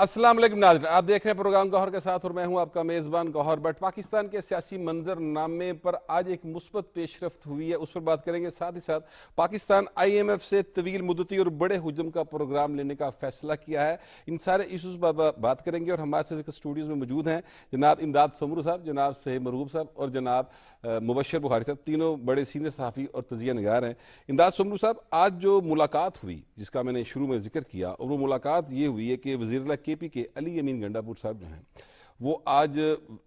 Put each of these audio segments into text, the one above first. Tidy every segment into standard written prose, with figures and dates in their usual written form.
अस्सलाम वालेकुम नाज़रीन, आप देख रहे हैं प्रोग्राम गौहर के साथ और मैं हूं आपका मेज़बान गौहर बट। पाकिस्तान के सियासी मंजरनामे पर आज एक मुस्बत पेशरफ्त हुई है, उस पर बात करेंगे। साथ ही साथ पाकिस्तान IMF से तवील मुद्दती और बड़े हुजम का प्रोग्राम लेने का फैसला किया है। इन सारे इशूज़ पर बात करेंगे और हमारे साथ स्टूडियोज़ में मौजूद हैं जनाब इमदाद समरू साहब, जनाब सहीब मरूब साहब और जनाब मुबशर बुखारी साहब। तीनों बड़े सीनियर सहाफ़ी और तजिया निगार हैं। इमदाद समरू साहब, आज जो मुलाकात हुई जिसका मैंने शुरू में जिक्र किया, और वो मुलाकात ये हुई है कि वज़ीर KP के अली अमीन गंडापुर साहब जो हैं वो आज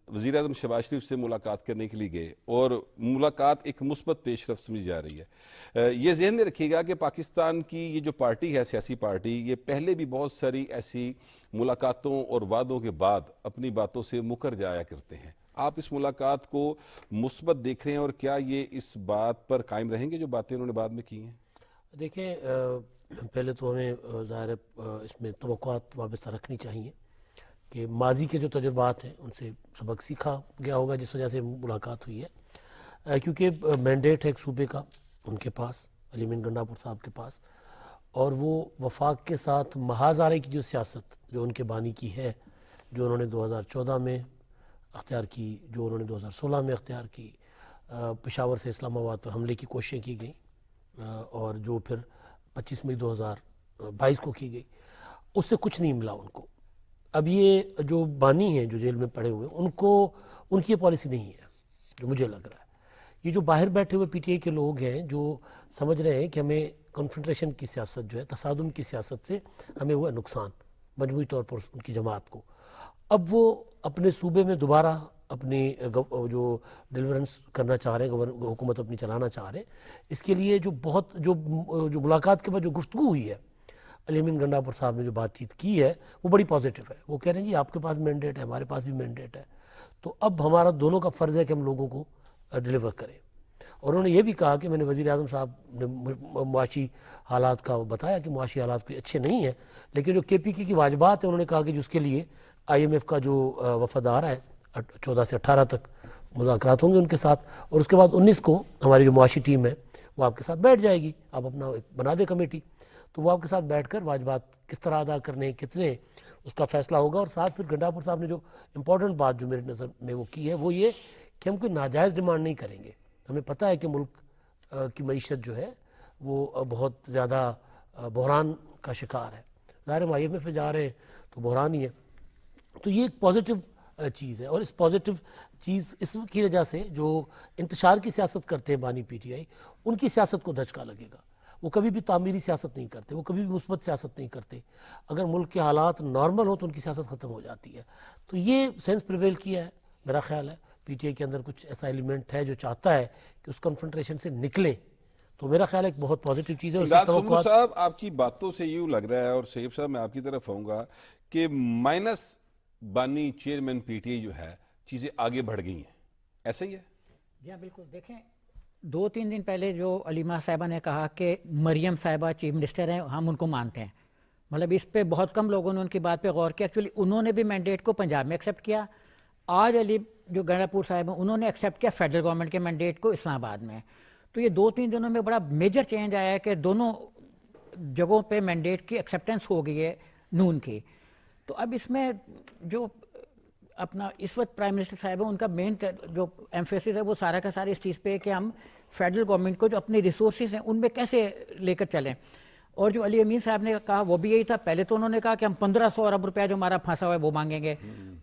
वज़ीर आज़म शहबाज शरीफ से मुलाकात करने के लिए गए और मुलाकात एक मुस्बत पेशरफ्त समझी जा रही है। ये ज़हन में रखिएगा कि पाकिस्तान की ये जो पार्टी है, सियासी पार्टी, ये पहले भी बहुत सारी ऐसी मुलाकातों और वादों के बाद अपनी बातों से मुकर जाया करते हैं। आप इस मुलाकात को मुस्बत देख रहे हैं और क्या ये इस बात पर कायम रहेंगे जो बातें उन्होंने बाद में की हैं? देखें, पहले तो हमें ज़ाहिर इसमें तवक्कुआत वाबस्ता रखनी चाहिए कि माजी के जो तजुर्बात हैं उनसे सबक सीखा गया होगा जिस वजह से मुलाकात हुई है, क्योंकि मैंडेट है एक सूबे का उनके पास, अली अमीन गंडापुर साहब के पास, और वो वफाक के साथ महाज़ारे की जो सियासत जो उनके बानी की है, जो उन्होंने 2014 में अख्तियार की, जो उन्होंने 2016 में अख्तियार की, पेशावर से इस्लामाबाद पर हमले की कोशिशें की गई और जो फिर 25 मई 2022 को की गई, उससे कुछ नहीं मिला उनको। अब ये जो बानी हैं जो जेल में पड़े हुए, उनको उनकी ये पॉलिसी नहीं है जो मुझे लग रहा है। ये जो बाहर बैठे हुए PTI के लोग हैं जो समझ रहे हैं कि हमें कन्फ्रंटेशन की सियासत जो है, तसादुम की सियासत से हमें हुआ नुकसान मजमूई तौर पर उनकी जमात को, अब वो अपने सूबे में दोबारा अपनी जो डिलीवरेंस करना चाह रहे हैं, हुकूमत अपनी चलाना चाह रहे हैं। इसके लिए जो मुलाकात के बाद जो गुफ्तगू हुई है, अली अमीन गंडापुर साहब ने जो बातचीत की है वो बड़ी पॉजिटिव है। वो कह रहे हैं जी आपके पास मैंडेट है, हमारे पास भी मैंडेट है, तो अब हमारा दोनों का फ़र्ज़ है कि हम लोगों को डिलीवर करें। और उन्होंने ये भी कहा कि मैंने वज़ीर आज़म साहब ने मुआशी हालात का बताया कि मुआशी हालात कोई अच्छे नहीं है, लेकिन जो KPK की वाजबात है उन्होंने कहा कि जिसके लिए IMF का जो वफद आ रहा है 14 से 18 तक मुज़ाकरात होंगे उनके साथ, और उसके बाद 19 को हमारी जो मुआशी टीम है वो आपके साथ बैठ जाएगी। आप अपना बना दे कमेटी, तो वो आपके साथ बैठकर वाजबात किस तरह अदा करने हैं, कितने, उसका फ़ैसला होगा। और साथ फिर गंडापुर साहब ने जो इम्पोर्टेंट बात जो मेरी नज़र में वो की है वो ये कि हम कोई नाजायज़ डिमांड नहीं करेंगे। हमें पता है कि मुल्क की मईशत जो है वो बहुत ज़्यादा बहरान का शिकार है। ज़ाहिर हम IMF में जा रहे हैं तो बहरान ही है, तो ये एक पॉजिटिव चीज़ है। और इस पॉजिटिव चीज़ इसकी वजह से जो इंतशार की सियासत करते हैं बानी PTI, उनकी सियासत को धचका लगेगा। वो कभी भी तामीरी सियासत नहीं करते, वो कभी भी मुस्बत सियासत नहीं करते। अगर मुल्क के हालात नॉर्मल हो तो उनकी सियासत ख़त्म हो जाती है। तो ये सेंस प्रिवेल किया है, मेरा ख्याल है PTI के अंदर कुछ ऐसा एलिमेंट है जो चाहता है कि उस कन्फ्रंटेशन से निकले, तो मेरा ख्याल है एक बहुत पॉजिटिव चीज़ है। साहब, आपकी बातों से यूँ लग रहा है, और सहीब साहब मैं आपकी तरफ आऊँगा, कि माइनस बानी चेयरमैन PTI जो है चीज़ें आगे बढ़ गई हैं, ऐसा ही है? जी हाँ, बिल्कुल। देखें, 2-3 दिन पहले जो अलीमा साहिबा ने कहा कि मरियम साहिबा चीफ मिनिस्टर हैं, हम उनको मानते हैं, मतलब इस पे बहुत कम लोगों ने उनकी बात पे गौर किया। एक्चुअली उन्होंने भी मैंडेट को पंजाब में एक्सेप्ट किया। आज अली जो गंडापुर साहब हैं उन्होंने एक्सेप्ट किया फेडरल गवर्नमेंट के मैंडेट को इस्लामाबाद में। तो ये 2-3 दिनों में बड़ा मेजर चेंज आया है कि दोनों जगहों पे मैंडेट की एक्सेप्टेंस हो गई है नून की। तो अब इसमें जो अपना इस वक्त प्राइम मिनिस्टर साहब है, उनका मेन जो एम्फेसिस है वो सारा का सारा इस चीज़ पे है कि हम फेडरल गवर्नमेंट को जो अपनी रिसोर्सेज हैं उनमें कैसे लेकर चलें। और जो अली अमीन साहब ने कहा वो भी यही था। पहले तो उन्होंने कहा कि हम 1500 अरब रुपया जो हमारा फंसा हुआ है वो मांगेंगे।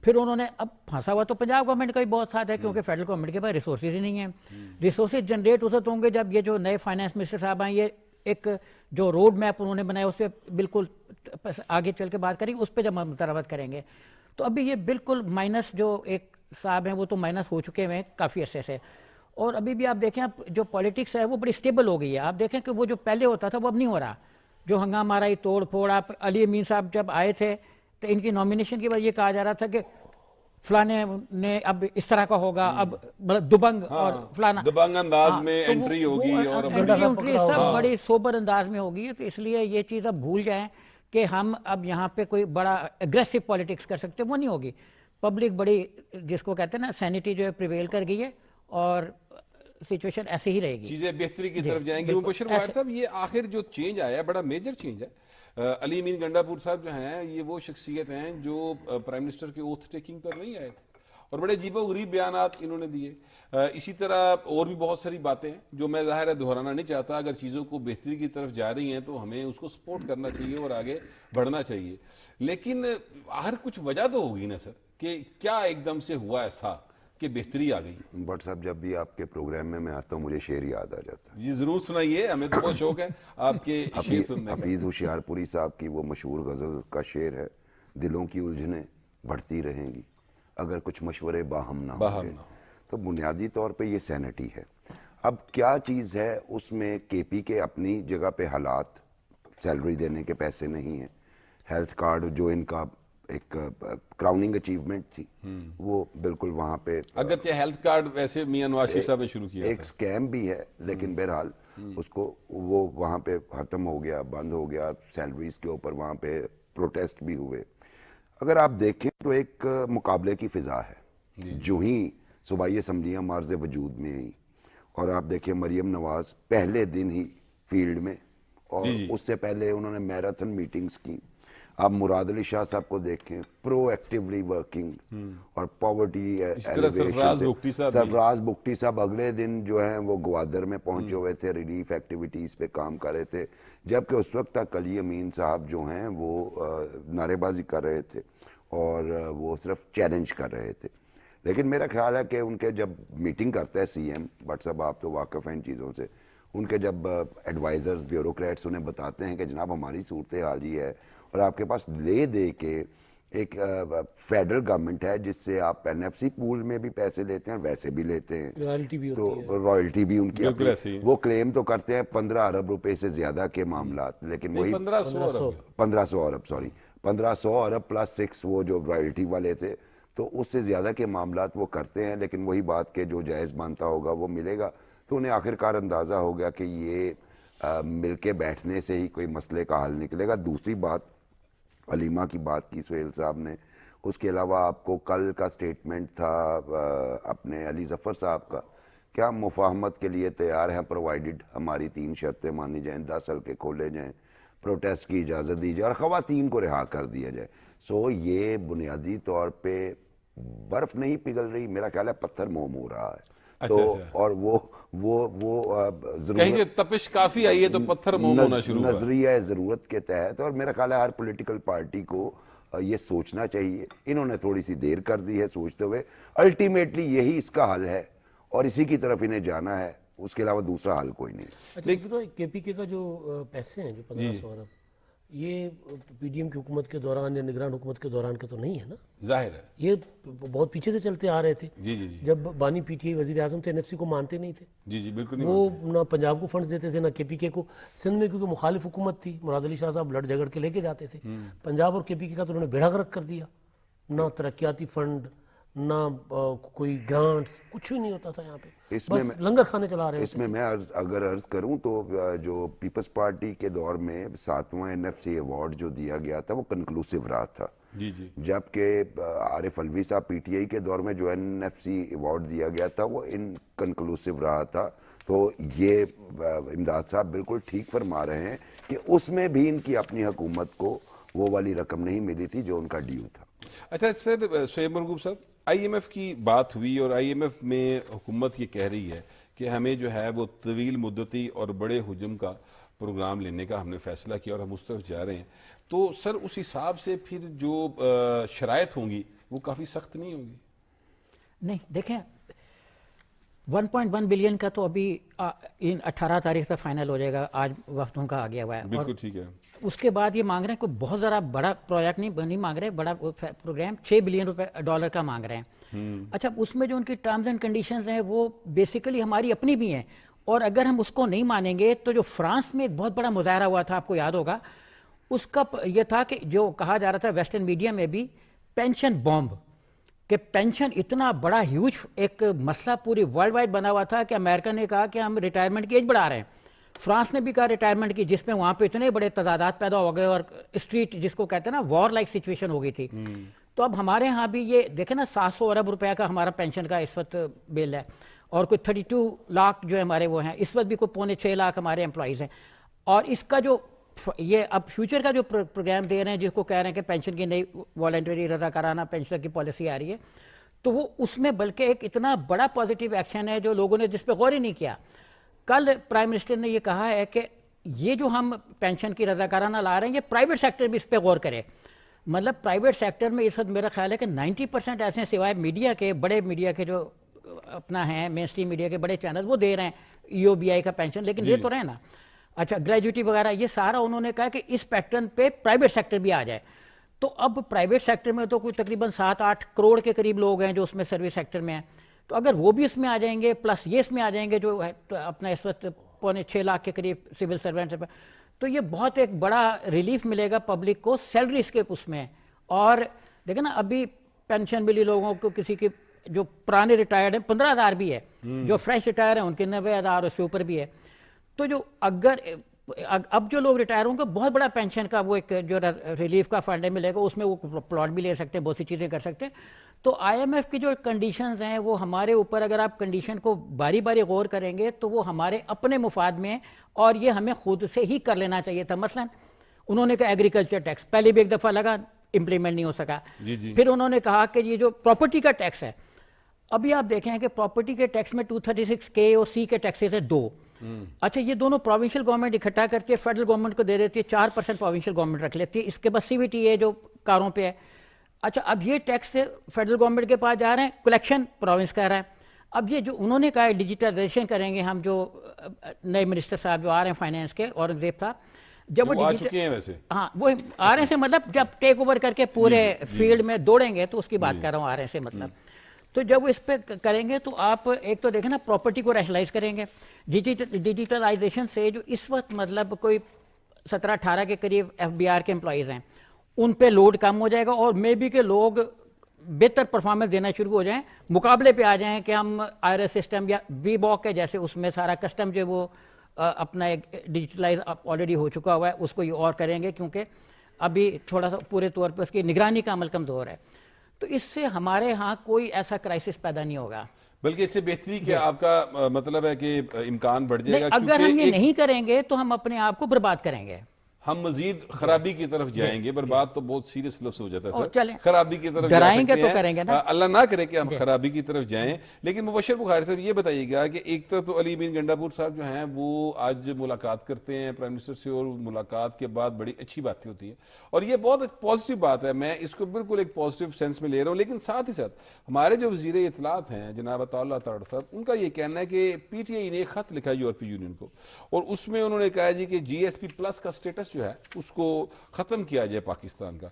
फिर उन्होंने, अब फंसा हुआ तो पंजाब गवर्नमेंट का भी बहुत साथ है क्योंकि फेडरल गवर्नमेंट के पास रिसोर्सेज ही नहीं है। रिसोर्सेज जनरेट उस वक्त होंगे जब ये जो नए फाइनेंस मिनिस्टर साहब हैं, ये एक जो रोड मैप उन्होंने बनाया उस पर बिल्कुल आगे चल के बात करेंगे, उस पर जब हम मुतरवत करेंगे। तो अभी ये बिल्कुल माइनस जो एक साहब हैं वो तो माइनस हो चुके हैं काफ़ी अरसे से। और अभी भी आप देखें, अब जो पॉलिटिक्स है वो बड़ी स्टेबल हो गई है। आप देखें कि वो जो पहले होता था वो अब नहीं हो रहा, जो हंगामा रही, तोड़ फोड़। आप अली अमीन साहब जब आए थे तो इनकी नॉमिनेशन के बाद ये कहा जा रहा था कि फलाने ने अब इस तरह का होगा, अब मतलब दुबंग और फलाना दबंग अंदाज में एंट्री होगी और एंट्री सब बड़ी सोबर अंदाज में होगी। तो इसलिए ये चीज़ अब भूल जाएं कि हम अब यहाँ पे कोई बड़ा एग्रेसिव पॉलिटिक्स कर सकते, वो नहीं होगी। पब्लिक बड़ी, जिसको कहते हैं ना, सैनिटी जो है प्रिवेल कर गई है। और सिचुएशन ऐसे ही रहेगी। चीजें बेहतरी की तरफ जाएंगी। मुबशर वाहिद साहब, ये आखिर जो चेंज आया है बड़ा मेजर चेंज है। अली अमीन गंडापुर साहब जो हैं ये वो शख्सियत हैं जो प्राइम मिनिस्टर के ओथ टेकिंग पर नहीं आए थे और बड़े अजीबोगरीब बयानात इन्होंने दिए। इसी तरह और भी बहुत सारी बातें हैं जो मैं ज़ाहिर है दोहराना नहीं चाहता। अगर चीज़ों को बेहतरी की तरफ जा रही हैं तो हमें उसको सपोर्ट करना चाहिए और आगे बढ़ना चाहिए, लेकिन हर कुछ वजह तो होगी ना सर कि क्या एकदम से हुआ ऐसा कि बेहतरी आ गई। बट साहब, जब भी आपके प्रोग्राम में मैं आता हूँ मुझे शेर याद आ जाता है। जी जरूर सुनाइए, हमें तो बहुत शौक है आपके शेर सुनने का। हफीज होशियारपुरी साहब की वो मशहूर गज़ल का शेर है, दिलों की उलझनें बढ़ती रहेंगी अगर कुछ मशवरे बाहम ना होंगे। तो बुनियादी तौर पे ये सैनिटी है। अब क्या चीज़ है उसमें, केपी के अपनी जगह पे हालात, सैलरी देने के पैसे नहीं हैं, हेल्थ कार्ड जो इनका एक क्राउनिंग अचीवमेंट थी वो बिल्कुल वहाँ पे, अगरचे हेल्थ कार्ड वैसे मियां नवाज शरीफ साहब ने शुरू किया एक स्कैम भी है, लेकिन बहरहाल उसको वो वहाँ पे ख़त्म हो गया, बंद हो गया। सैलरीज के ऊपर वहाँ पे प्रोटेस्ट भी हुए। अगर आप देखें तो एक मुकाबले की फ़िज़ा है। जो ही सूबाई असम्बलियाँ मार्ज़ वजूद में आई और आप देखें मरियम नवाज पहले दिन ही फील्ड में, और उससे पहले उन्होंने मैराथन मीटिंग्स की। आप मुराद अली शाह साहब को देखें, प्रोएक्टिवली वर्किंग और पॉवर्टी सरफराज बुगटी साहब अगले दिन जो है वो ग्वादर में पहुंचे हुए थे, रिलीफ एक्टिविटीज़ पे काम कर रहे थे, जबकि उस वक्त तक अली अमीन साहब जो हैं वो नारेबाजी कर रहे थे और वो सिर्फ चैलेंज कर रहे थे। लेकिन मेरा ख्याल है कि उनके जब मीटिंग करता है सीएम, बट साहब आप तो वाकिफ़ हैं इन चीज़ों से, उनके जब एडवाइज़र्स ब्यूरोक्रेट्स उन्हें बताते हैं कि जनाब हमारी सूरत हाल ही है और आपके पास ले दे के एक फेडरल गवर्नमेंट है जिससे आप एनएफसी पूल में भी पैसे लेते हैं और वैसे भी लेते हैं, रॉयल्टी भी होती है। तो रॉयल्टी भी उनकी अपनी, वो क्लेम तो करते हैं 15 अरब रुपए से ज्यादा के मामला, लेकिन वही 1500 अरब सॉरी 1500 अरब प्लस 6 वो जो रॉयल्टी वाले थे, तो उससे ज्यादा के मामला वो करते हैं। लेकिन वही बात के जो जायज़ बनता होगा वो मिलेगा। तो उन्हें आखिरकार अंदाज़ा हो गया कि ये मिल के बैठने से ही कोई मसले का हल निकलेगा। दूसरी बात अलीमा की बात की सुहेल साहब ने, उसके अलावा आपको कल का स्टेटमेंट था अपने अली जफ़र साहब का, क्या मुफाहमत के लिए तैयार हैं प्रोवाइडेड हमारी 3 शर्तें मानी जाएं, 10 हल्के खोले जाएं, प्रोटेस्ट की इजाज़त दी जाए और ख़वातीन को रिहा कर दिया जाए। सो ये बुनियादी तौर पे बर्फ़ नहीं पिघल रही, मेरा ख्याल है पत्थर मोम हो रहा है। तो और वो कहीं से तपिश काफी आई है तो पत्थर मोम होना शुरू हुआ। नजरिया ज़रूरत के तहत, और मेरा ख्याल है हर पॉलिटिकल पार्टी को ये सोचना चाहिए। इन्होंने थोड़ी सी देर कर दी है सोचते हुए, अल्टीमेटली यही इसका हल है और इसी की तरफ इन्हें जाना है, उसके अलावा दूसरा हल कोई नहीं। अच्छा, केपीके का जो पैसे हैं जो 1500 अरब, ये पीडीएम की हुकूमत के दौरान या निगरान हुकूमत के दौरान के तो नहीं है ना, जाहिर है ये बहुत पीछे से चलते आ रहे थे। जी जी जी जब बानी पीटीआई वजीर आजम थे एनएफसी को मानते नहीं थे, जी जी बिल्कुल नहीं वो ना पंजाब को फंड्स देते थे ना केपीके को। सिंध में क्योंकि मुखालिफ हुकूमत थी, मुराद अली शाह साहब लड़ झगड़ के लेके जाते थे। पंजाब और केपीके का तो उन्होंने बेड़ा गर्क कर दिया, ना तरक्याती फंड ना कोई ग्रांट्स, कुछ भी नहीं होता था यहाँ पे, बस लंगर खाने चला रहे हैं। इसमें मैं अगर अर्ज करूं तो जो पीपल्स पार्टी के दौर में 7वां एनएफसी अवार्ड जो दिया गया था वो कंक्लूसिव रहा था। जी जी जबकि आरिफ अलवी साहब पीटीआई के दौर में जो एनएफसी अवार्ड दिया गया था वो इनकंक्लूसिव रहा था। तो ये इमदाद साहब बिल्कुल ठीक फरमा रहे हैं कि उसमें भी इनकी अपनी हुकूमत को वो वाली रकम नहीं मिली थी जो उनका ड्यू था। अच्छा सर, शोएब मरगूब साहब, आईएमएफ की बात हुई और आईएमएफ में हुकूमत ये कह रही है कि हमें जो है वो तवील मुद्दती और बड़े हुजम का प्रोग्राम लेने का हमने फैसला किया और हम उस तरफ जा रहे हैं। तो सर उस हिसाब से फिर जो शराइत होंगी वो काफ़ी सख्त नहीं होगी? नहीं, देखें 1.1 बिलियन का तो अभी इन 18 तारीख तक फाइनल हो जाएगा, आज वक्त उनका आ गया हुआ है। बिल्कुल ठीक है। उसके बाद ये मांग रहे हैं कोई बहुत ज़्यादा बड़ा प्रोजेक्ट नहीं मांग रहे, बड़ा प्रोग्राम 6 बिलियन डॉलर का मांग रहे हैं। अच्छा, उसमें जो उनकी टर्म्स एंड कंडीशंस हैं वो बेसिकली हमारी अपनी भी हैं, और अगर हम उसको नहीं मानेंगे तो जो फ्रांस में एक बहुत बड़ा मुजाहरा हुआ था, आपको याद होगा, उसका ये था कि जो कहा जा रहा था वेस्टर्न मीडिया में भी, पेंशन बॉम्ब, कि पेंशन इतना बड़ा ह्यूज एक मसला पूरी वर्ल्ड वाइड बना हुआ था कि अमेरिका ने कहा कि हम रिटायरमेंट की एज बढ़ा रहे हैं, फ्रांस ने भी कहा रिटायरमेंट की, जिसमें वहाँ पे इतने बड़े तदादात पैदा हो गए और स्ट्रीट जिसको कहते हैं ना वॉर लाइक सिचुएशन हो गई थी। तो अब हमारे यहाँ भी ये देखें ना 700 अरब रुपया का हमारा पेंशन का इस वक्त बिल है, और कोई 32 लाख जो हमारे वो हैं, इस वक्त भी कोई 5.25 लाख हमारे एम्प्लॉइज़ हैं। और इसका जो ये अब फ्यूचर का जो प्रोग्राम दे रहे हैं, जिसको कह रहे हैं कि पेंशन की नई वॉलंटरी रज़ाकाराना पेंशन की पॉलिसी आ रही है, तो वो उसमें बल्कि एक इतना बड़ा पॉजिटिव एक्शन है जो लोगों ने जिस पर गौर ही नहीं किया। कल प्राइम मिनिस्टर ने ये कहा है कि ये जो हम पेंशन की रज़ाकाराना ला रहे हैं, ये प्राइवेट सेक्टर भी इस पर गौर करे। मतलब प्राइवेट सेक्टर में इस वक्त मेरा ख्याल है कि 90% ऐसे हैं, सिवाय मीडिया के, बड़े मीडिया के जो अपना हैं मेन स्ट्रीम मीडिया के बड़े चैनल, वो दे रहे हैं EOBI का पेंशन, लेकिन ये तो रहे ना। अच्छा, ग्रेजुएटी वगैरह ये सारा उन्होंने कहा कि इस पैटर्न पे प्राइवेट सेक्टर भी आ जाए। तो अब प्राइवेट सेक्टर में तो कोई तकरीबन 7-8 करोड़ के करीब लोग हैं जो उसमें सर्विस सेक्टर में हैं। तो अगर वो भी इसमें आ जाएंगे, प्लस ये इसमें आ जाएंगे जो है तो अपना इस वक्त 5.25 लाख के करीब सिविल सर्वेंट, तो ये बहुत एक बड़ा रिलीफ मिलेगा पब्लिक को सैलरीज के उसमें। और देखें ना, अभी पेंशन मिली लोगों को, किसी की जो पुराने रिटायर्ड हैं 15,000 भी है, जो फ्रेश रिटायर हैं उनके 90,000 उसके ऊपर भी है। तो जो अगर अब जो लोग रिटायर होंगे, बहुत बड़ा पेंशन का वो एक जो रिलीफ का फंड है मिलेगा, उसमें वो प्लॉट भी ले सकते हैं, बहुत सी चीज़ें कर सकते हैं। तो IMF की जो कंडीशंस हैं वो हमारे ऊपर, अगर आप कंडीशन को बारी बारी गौर करेंगे तो वो हमारे अपने मुफाद में है, और ये हमें खुद से ही कर लेना चाहिए था। मसलन उन्होंने कहा एग्रीकल्चर टैक्स पहले भी एक दफ़ा लगा, इम्प्लीमेंट नहीं हो सका। फिर उन्होंने कहा कि ये जो प्रॉपर्टी का टैक्स है, अभी आप देखें कि प्रॉपर्टी के टैक्स में 236K और C के टैक्सेस है 2। अच्छा, ये दोनों प्रोविंशियल गवर्नमेंट इकट्ठा करती है, फेडरल गवर्नमेंट को दे देती है, 4% प्रोविंशियल गवर्नमेंट रख लेती है। इसके बाद CVT जो कारों पे है। अच्छा, अब ये टैक्स फेडरल गवर्नमेंट के पास जा रहे हैं, कलेक्शन प्रोविंस कर रहा है। अब ये जो उन्होंने कहा है डिजिटलाइजेशन करेंगे हम, जो नए मिनिस्टर साहब जो आ रहे हैं फाइनेंस के, औरंगजेब साहब, जब वो आ चुके हैं वैसे, हाँ वो आ रहे से मतलब जब टेक ओवर करके पूरे फील्ड में दौड़ेंगे, तो उसकी बात कर रहा हूँ आ रहे से मतलब। तो जब वो इस पे करेंगे तो आप एक तो देखें ना, प्रॉपर्टी को रैशनलाइज करेंगे। डिजिटलाइजेशन से जो इस वक्त मतलब कोई 17-18 के करीब FBR के एम्प्लॉयज़ हैं, उन पे लोड कम हो जाएगा, और मे बी के लोग बेहतर परफॉर्मेंस देना शुरू हो जाएं, मुकाबले पे आ जाएं कि हम IRS सिस्टम या VBOC के जैसे उसमें सारा कस्टम जो वो अपना एक डिजिटलाइज ऑलरेडी हो चुका हुआ है, उसको ये और करेंगे, क्योंकि अभी थोड़ा सा पूरे तौर पर उसकी निगरानी का अमल कमज़ोर है। तो इससे हमारे यहाँ कोई ऐसा क्राइसिस पैदा नहीं होगा, बल्कि इससे बेहतरी के आपका मतलब है कि इम्कान बढ़ जाएगा। अगर हम ये नहीं करेंगे तो हम अपने आप को बर्बाद करेंगे, हम मजीद खराबी की तरफ जाएंगे। बर्बाद तो बहुत सीरियस लफ्ज हो जाता है चलें, सर, खराबी की तरफ डराएंगे तो करेंगे ना, अल्लाह ना करे कि हम खराबी की तरफ जाएं। लेकिन मुबशर बुखारी साहब ये बताइएगा कि एक तरफ तो अली अमीन गंडापुर साहब जो हैं वो आज मुलाकात करते हैं प्राइम मिनिस्टर से, और मुलाकात के बाद बड़ी अच्छी बातें होती हैं, और ये बहुत पॉजिटिव बात है, मैं इसको बिल्कुल एक पॉजिटिव सेंस में ले रहा हूँ। लेकिन साथ ही साथ हमारे जो वज़ीर इत्तलात हैं जनाब अताउल्लाह तारड़ साहब, उनका ये कहना है कि PTI ने एक खत लिखा यूरोपीय यूनियन को, और उसमें उन्होंने कहा जी कि GSP प्लस का स्टेटस जो है उसको खत्म किया जाए पाकिस्तान का।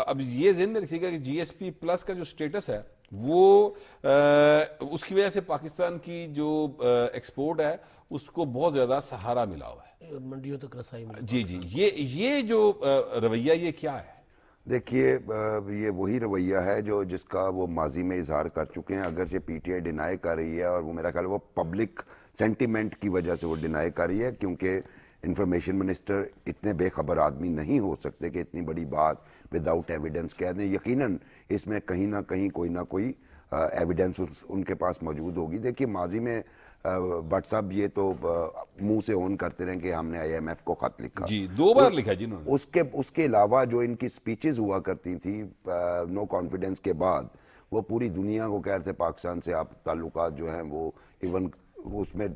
अब ये ज़हन में रखिएगा कि GSP प्लस का जो स्टेटस है वो उसकी वजह से पाकिस्तान की जो एक्सपोर्ट है उसको बहुत ज्यादा सहारा मिला हुआ है, मंडियों तक रसाई मिली। जी जी, ये जो रवैया ये क्या है? देखिए, ये वही रवैया है जो जिसका वो माजी में इजहार कर चुके हैं। अगर ये PTI डिनाई कर रही है, और वो मेरा ख्याल वो पब्लिक सेंटिमेंट की वजह से वो डिनाई कर रही है, क्योंकि इंफॉर्मेशन मिनिस्टर इतने बेखबर आदमी नहीं हो सकते कि इतनी बड़ी बात विदाउट एविडेंस कह दें। यकीनन इसमें कहीं ना कहीं कोई ना कोई एविडेंस उनके पास मौजूद होगी। देखिए, माजी में भट्ट साहब ये तो मुंह से ऑन करते रहे कि हमने IMF को खत लिखा, जी 2 बार लिखा जी उन्होंने। उसके अलावा जो इनकी स्पीचेस हुआ करती थी नो कॉन्फिडेंस के बाद, वो पूरी दुनिया को कह रहे थे पाकिस्तान से आप ताल्लुकात जो हैं वो, इवन उसमें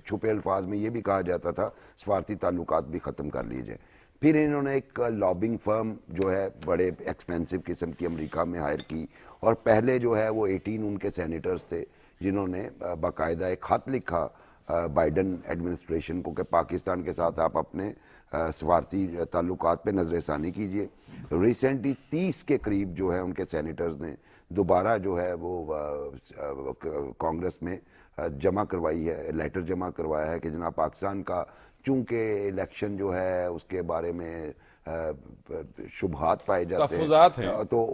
छुपे अल्फाज में ये भी कहा जाता था सफारती ताल्लुकात भी ख़त्म कर लीजिए। फिर इन्होंने एक लॉबिंग फर्म जो है बड़े एक्सपेंसिव किस्म की अमेरिका में हायर की, और पहले जो है वो 18 उनके सेनेटर्स थे जिन्होंने बाकायदा एक खत लिखा बाइडन एडमिनिस्ट्रेशन को कि पाकिस्तान के साथ आप अपने सफारती ताल्लुकात पे नज़रसानी कीजिए। रिसेंटली 30 के करीब जो है उनके सेनेटर्स ने दोबारा जो है वो कांग्रेस में जमा करवाई है, लेटर जमा करवाया है कि जनाब पाकिस्तान का चूंकि इलेक्शन जो है उसके बारे में शुबहात पाए जाते हैं, तो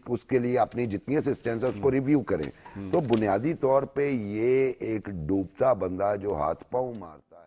उसके लिए अपनी जितनी असिस्टेंस है उसको रिव्यू करें। तो बुनियादी तौर पे ये एक डूबता बंदा जो हाथ पांव मारता है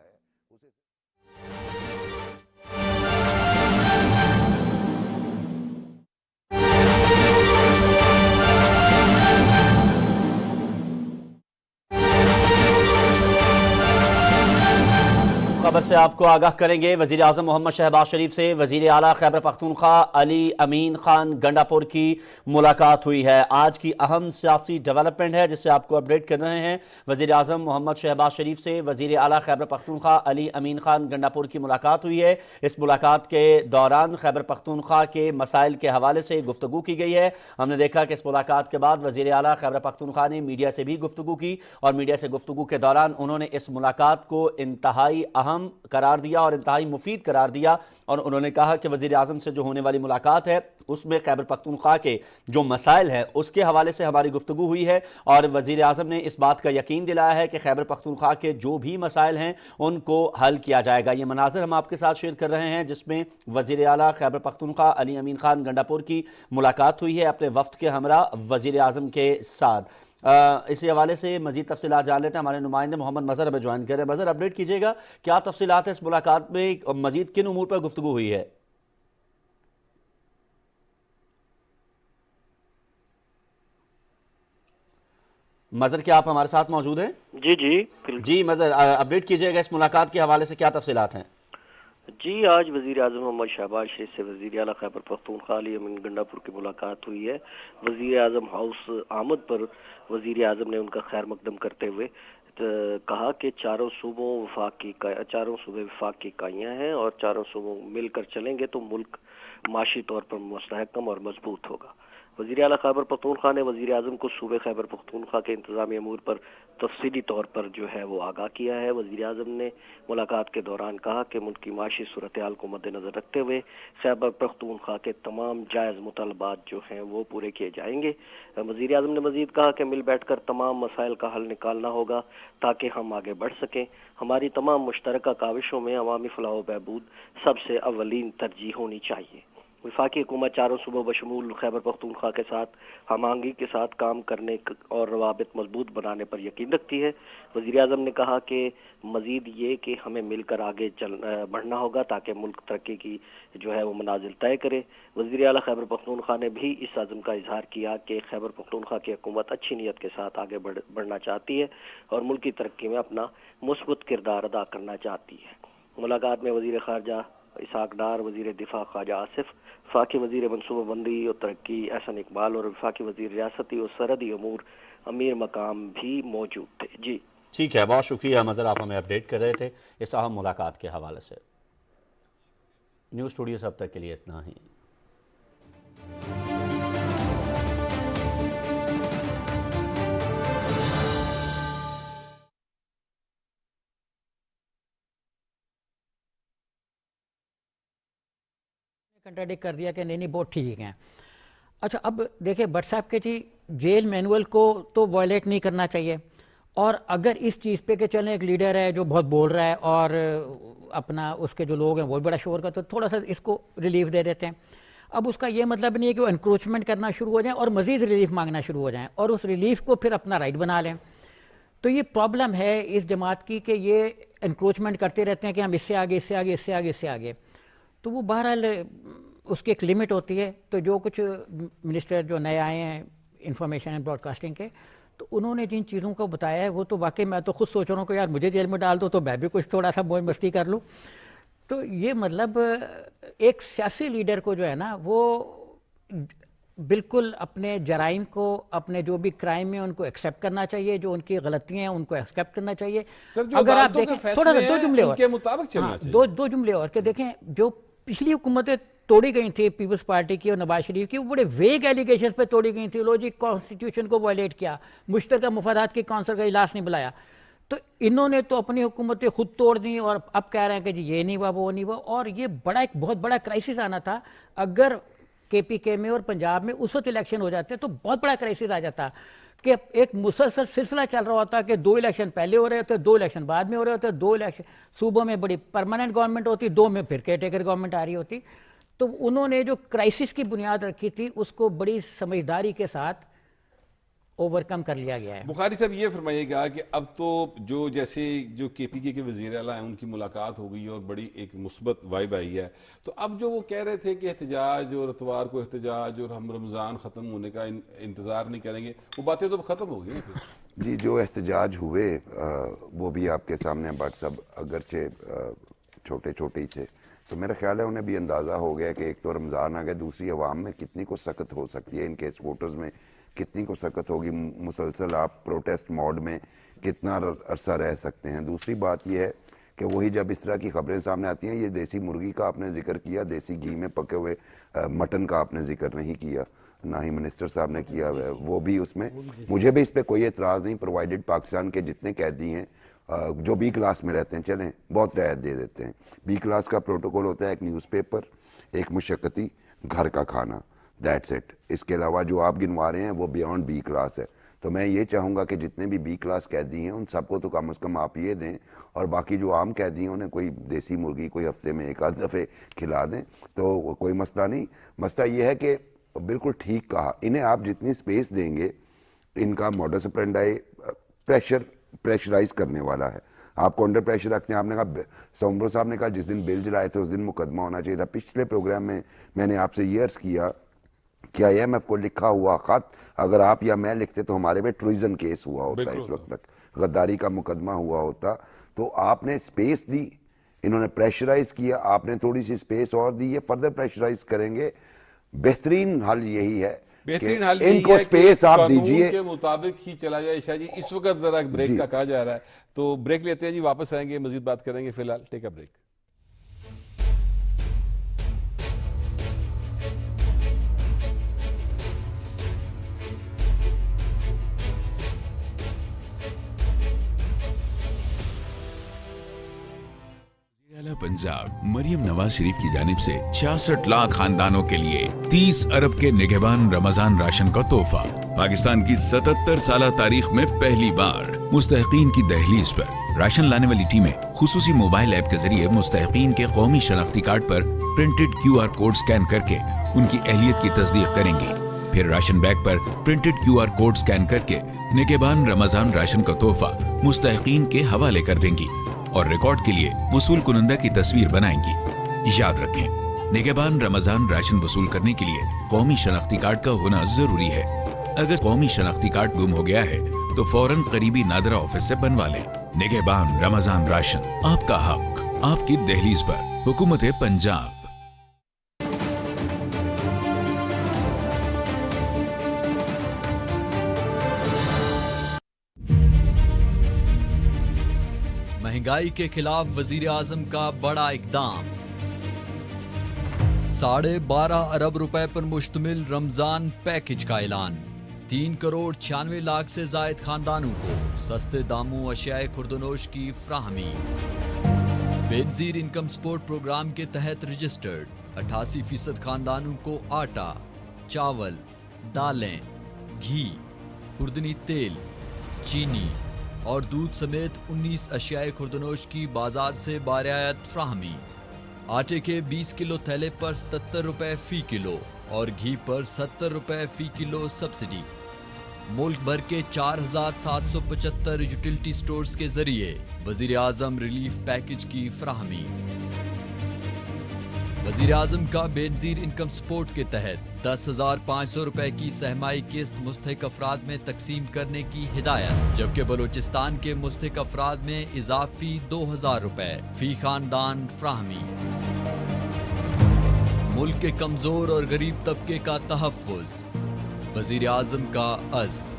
खबर से आपको आगाह करेंगे। वजीर आज़म मोहम्मद शहबाज शरीफ से वजीर आला खैबर पख्तूनख्वा अली अमीन खान गंडापुर की मुलाकात हुई है। आज की अहम सियासी डेवलपमेंट है जिससे आपको अपडेट कर रहे हैं। वजीर आज़म मोहम्मद शहबाज शरीफ से वजीर आला खैबर पख्तूनख्वा अली अमीन खान गंडापुर की मुलाकात हुई है। इस मुलाकात के दौरान खैबर पख्तूनख्वा के मसाइल के हवाले से गुफ्तगू की गई है। हमने देखा कि इस मुलाकात के बाद वजीर आला खैबर पख्तूनख्वा ने मीडिया से भी गुफ्तगू की और मीडिया से गुफ्तगू के दौरान उन्होंने इस मुलाकात को इंतहाई अहम करार दिया और इंतहाई मुफीद करार दिया और उन्होंने कहा कि वज़ीर आज़म से जो होने वाली मुलाकात है उसमें खैबर पख्तूनख्वा के जो मसाइल हैं उसके हवाले से हमारी गुफ्तगू हुई है और वज़ीर आज़म ने इस बात का यकीन दिलाया है कि खैबर पख्तूनख्वा के जो भी मसाइल हैं उनको हल किया जाएगा। ये मनाज़र हम आपके साथ शेयर कर रहे हैं जिसमें वज़ीर आला खैबर पख्तूनख्वा अली अमीन खान गंडापुर की मुलाकात हुई है अपने वफ्द के हमरा वज़ीर आज़म के साथ। इसी हवाले से मज़ीद तफसीलात जान लेते हैं। हमारे नुमाइंदे मोहम्मद मज़हर हमें ज्वाइन कर रहे हैं। मज़हर, अपडेट कीजिएगा, क्या तफसीलात है इस मुलाकात में, मज़ीद किन उमूर पर गुफ्तगू हुई है? मज़हर, क्या आप हमारे साथ मौजूद हैं? जी मज़हर, अपडेट कीजिएगा, इस मुलाकात के हवाले से क्या तफसीलात हैं? जी, आज वज़ीर आज़म मोहम्मद शहबाज शरीफ से वज़ीर आला खैबर पख्तूनख्वा अली अमीन गंडापुर की मुलाकात हुई है। वज़ीर आज़म हाउस आमद पर वज़ीर आज़म ने उनका खैर मकदम करते हुए कहा कि चारों सूबे वफाक की इकाइयाँ हैं और चारों सूबों मिलकर चलेंगे तो मुल्क माशी तौर पर मुस्तहकम और मजबूत होगा। वज़ीर आला खैबर पख्तूनख्वा ने वज़ीर आज़म को सूबे खैबर पख्तूनख्वा के इंतज़ामी अमूर पर तफसीली तौर पर जो है वो आगाह किया है। वज़ीर आज़म ने मुलाकात के दौरान कहा कि मुल्क की माशी सूरत हाल को मद्देनज़र रखते हुए खैबर पख्तूनख्वा के तमाम जायज़ मुतालबात जो हैं वो पूरे किए जाएंगे। वज़ीर आज़म ने मज़ीद कहा कि मिल बैठ कर तमाम मसाइल का हल निकालना होगा ताकि हम आगे बढ़ सकें। हमारी तमाम मुश्तरका काविशों में अवामी फलाह व बहबूद सबसे अव्वलीन तरजीह होनी चाहिए। वफाकी हुकूमत चारों सूबों बशमूल खैबर पख्तूनख्वा के साथ हमआहंगी के साथ काम करने और रवाबित मजबूत बनाने पर यकीन रखती है। वज़ीर आज़म ने कहा कि मज़ीद ये कि हमें मिलकर आगे बढ़ना होगा ताकि मुल्क तरक्की की जो है वो मनाजिल तय करे। वज़ीर आला खैबर पख्तूनख्वा ने भी इस अज़्म का इजहार किया कि खैबर पख्तूनख्वा की हुकूमत अच्छी नीयत के साथ आगे बढ़ना चाहती है और मुल्क की तरक्की में अपना मुस्बत किरदार अदा करना चाहती है। मुलाकात में वज़ीर ख़ारजा इसहाक डार, वज़ीर दिफा ख्वाजा आसिफ, वफाकी वज़ीर मनसूबाबंदी और तरक्की एहसन इकबाल और वफाकी वज़ीर रियासती और सरहदी अमूर अमीर मकाम भी मौजूद थे। जी ठीक है, बहुत शुक्रिया मज़हर, आप हमें अपडेट कर रहे थे इस अहम मुलाकात के हवाले से। न्यूज़ स्टूडियो से अब तक के लिए इतना ही। कंट्राडिक्ट कर दिया कि नहीं बहुत ठीक है। अच्छा, अब देखिए भट्ट साहब के जी जेल मैनुअल को तो वायलेट नहीं करना चाहिए और अगर इस चीज़ पे कि चलें एक लीडर है जो बहुत बोल रहा है और अपना उसके जो लोग हैं वो बड़ा शोर करते, तो थोड़ा सा इसको रिलीफ दे देते हैं। अब उसका ये मतलब नहीं है कि वो इंक्रोचमेंट करना शुरू हो जाए और मज़ीद रिलीफ मांगना शुरू हो जाएं और उस रिलीफ को फिर अपना राइट बना लें। तो ये प्रॉब्लम है इस जमात की कि ये इंक्रोचमेंट करते रहते हैं कि हम इससे आगे इससे आगे इससे आगे इससे आगे, तो वो बहरहाल उसकी एक लिमिट होती है। तो जो कुछ मिनिस्टर जो नए आए हैं इंफॉर्मेशन एंड ब्रॉडकास्टिंग के, तो उन्होंने जिन चीज़ों को बताया है वो तो वाकई मैं तो खुद सोच रहा हूँ कि यार मुझे जेल में डाल दो तो मैं भी कुछ थोड़ा सा मौज मस्ती कर लूँ। तो ये मतलब एक सियासी लीडर को जो है ना वो बिल्कुल अपने जराइम को, अपने जो भी क्राइम है उनको एक्सेप्ट करना चाहिए, जो उनकी गलतियां हैं उनको एक्सेप्ट करना चाहिए। अगर आप देखें थोड़ा सा दो जुमले और दो जुमले और के देखें, जो पिछली हुकूमतें तोड़ी गई थी पीपल्स पार्टी की और नवाज शरीफ की, वो बड़े वेग एलिगेशंस पे तोड़ी गई थी। लो जी कॉन्स्टिट्यूशन को वायलेट किया, मुश्तरका मुफादात की कौंसिल का इजलास नहीं बुलाया, तो इन्होंने तो अपनी हुकूमतें खुद तोड़ दी और अब कह रहे हैं कि जी ये नहीं हुआ वो नहीं हुआ। और ये बड़ा एक बहुत बड़ा क्राइसिस आना था। अगर KPK में और पंजाब में उस वक्त इलेक्शन हो जाते तो बहुत बड़ा क्राइसिस आ जाता कि एक मुसलसल सिलसिला चल रहा होता कि 2 इलेक्शन पहले हो रहे होते, 2 इलेक्शन बाद में हो रहे होते, 2 इलेक्शन सूबों में बड़ी परमानेंट गवर्नमेंट होती, 2 में फिर केयरटेकर गवर्नमेंट आ रही होती। तो उन्होंने जो क्राइसिस की बुनियाद रखी थी उसको बड़ी समझदारी के साथ ओवरकम कर लिया गया है। बुखारी साहब ये फरमाइएगा कि अब तो जो जैसे जो KPK के वज़ीर आला हैं उनकी मुलाकात हो गई और बड़ी एक मुस्बत वाइब आई है, तो अब जो वो कह रहे थे कि एहतजाज और इतवार को एहतजाज और हम रमज़ान ख़त्म होने का इंतज़ार नहीं करेंगे, वो बातें तो ख़त्म हो गई ना फिर? جی جو احتجاج ہوئے وہ بھی آپ کے سامنے بٹ سب اگرچہ چھوٹے چھوٹے ہی تھے، تو میرا خیال ہے انہیں بھی اندازہ ہو گیا کہ ایک تو رمضان آ گیا، دوسری عوام میں کتنی کو سخت ہو سکتی ہے، ان کیس ووٹرز میں کتنی کو سخت ہوگی، مسلسل آپ پروٹیسٹ موڈ میں کتنا عرصہ رہ سکتے ہیں۔ دوسری بات یہ ہے کہ وہی جب اس طرح کی خبریں سامنے آتی ہیں، یہ دیسی مرغی کا آپ نے ذکر کیا، دیسی گھی میں پکے ہوئے مٹن کا آپ نے ذکر نہیں کیا، نہ ہی منسٹر صاحب نے کیا ہوا ہے، وہ بھی اس میں مجھے بھی اس پہ کوئی اعتراض نہیں، پرووائڈڈ پاکستان کے جتنے قیدی ہیں جو بی کلاس میں رہتے ہیں چلیں بہت رعایت دے دیتے ہیں۔ بی کلاس کا پروٹوکول ہوتا ہے ایک نیوز پیپر، ایک مشقتی، گھر کا کھانا، دیٹس اٹ۔ اس کے علاوہ جو آپ گنوا رہے ہیں وہ بیونڈ بی کلاس ہے۔ تو میں یہ چاہوں گا کہ جتنے بھی بی کلاس قیدی ہیں ان سب کو تو کم از کم آپ یہ دیں، اور باقی جو عام قیدی ہیں انہیں کوئی دیسی مرغی کوئی ہفتے میں ایک آدھ دفعے کھلا دیں تو کوئی مسئلہ نہیں۔ مسئلہ یہ ہے کہ بالکل ٹھیک کہا، انہیں آپ جتنی سپیس دیں گے، ان کا موڈس اپرینڈائی پریشرائز کرنے والا ہے، آپ کو انڈر پریشر رکھتے ہیں۔ آپ نے کہا سومبرو صاحب نے کہا جس دن بل جلائے تھے اس دن مقدمہ ہونا چاہیے تھا۔ پچھلے پروگرام میں نے آپ سے یہ عرض کیا کہ IMF کو لکھا ہوا خط اگر آپ یا میں لکھتے تو ہمارے پہ ٹریزن کیس ہوا ہوتا ہے، اس وقت تک غداری کا مقدمہ ہوا ہوتا۔ تو آپ نے سپیس دی، انہوں نے پریشرائز کیا، آپ نے تھوڑی سی سپیس اور دی، یہ فردر پریشرائز کریں گے۔ بہترین حل یہی ہے بہترین حل ان یہی کو ہے کہ سپیس آپ قانون دیجئے۔ کے مطابق ہی چلا جائے۔ شاہ جی اس وقت ذرا بریک کا کہا جا رہا ہے تو بریک لیتے ہیں جی، واپس آئیں گے مزید بات کریں گے، فی الحال ٹیک اے بریک۔ پنجاب مریم نواز شریف کی جانب سے 66 لاکھ خاندانوں کے لیے 30 ارب کے نگہبان رمضان راشن کا تحفہ۔ پاکستان کی 77 سالہ تاریخ میں پہلی بار مستحقین کی دہلیز پر راشن لانے والی ٹیمیں خصوصی موبائل ایپ کے ذریعے مستحقین کے قومی شناختی کارڈ پر پرنٹڈ QR کوڈ سکین کر کے ان کی اہلیت کی تصدیق کریں گی۔ پھر راشن بیگ پر پرنٹڈ QR کوڈ سکین کر کے نگہبان رمضان راشن کا تحفہ مستحقین کے حوالے کر دیں گی اور ریکارڈ کے لیے وصول کنندہ کی تصویر بنائیں گی۔ یاد رکھیں، نگہبان رمضان راشن وصول کرنے کے لیے قومی شناختی کارڈ کا ہونا ضروری ہے۔ اگر قومی شناختی کارڈ گم ہو گیا ہے تو فوراً قریبی نادرہ آفس سے بنوا لیں۔ نگہبان رمضان راشن، آپ کا حق، آپ کی دہلیز پر، حکومت پنجاب۔ مہنگائی کے خلاف وزیر اعظم کا بڑا اقدام، 12.5 ارب روپے پر مشتمل رمضان پیکج کا اعلان۔ 3 کروڑ 96 لاکھ سے زائد خاندانوں کو سستے داموں اشیاء خوردونوش کی فراہمی۔ بے نظیر انکم سپورٹ پروگرام کے تحت رجسٹرڈ 88% خاندانوں کو آٹا، چاول، دالیں، گھی، خوردنی تیل، چینی اور دودھ سمیت 19 اشیاء خوردونوش کی بازار سے برعایت فراہمی۔ آٹے کے 20 کلو تھیلے پر 77 روپے فی کلو اور گھی پر 70 روپے فی کلو سبسڈی۔ ملک بھر کے 4775 یوٹیلٹی سٹورز کے ذریعے وزیر اعظم ریلیف پیکج کی فراہمی۔ وزیر اعظم کا بے نظیر انکم سپورٹ کے تحت 10,500 روپے کی سہمائی قسط مستحق افراد میں تقسیم کرنے کی ہدایت، جبکہ بلوچستان کے مستحق افراد میں اضافی 2,000 روپے فی خاندان فراہمی۔ ملک کے کمزور اور غریب طبقے کا تحفظ، وزیر اعظم کا عزم۔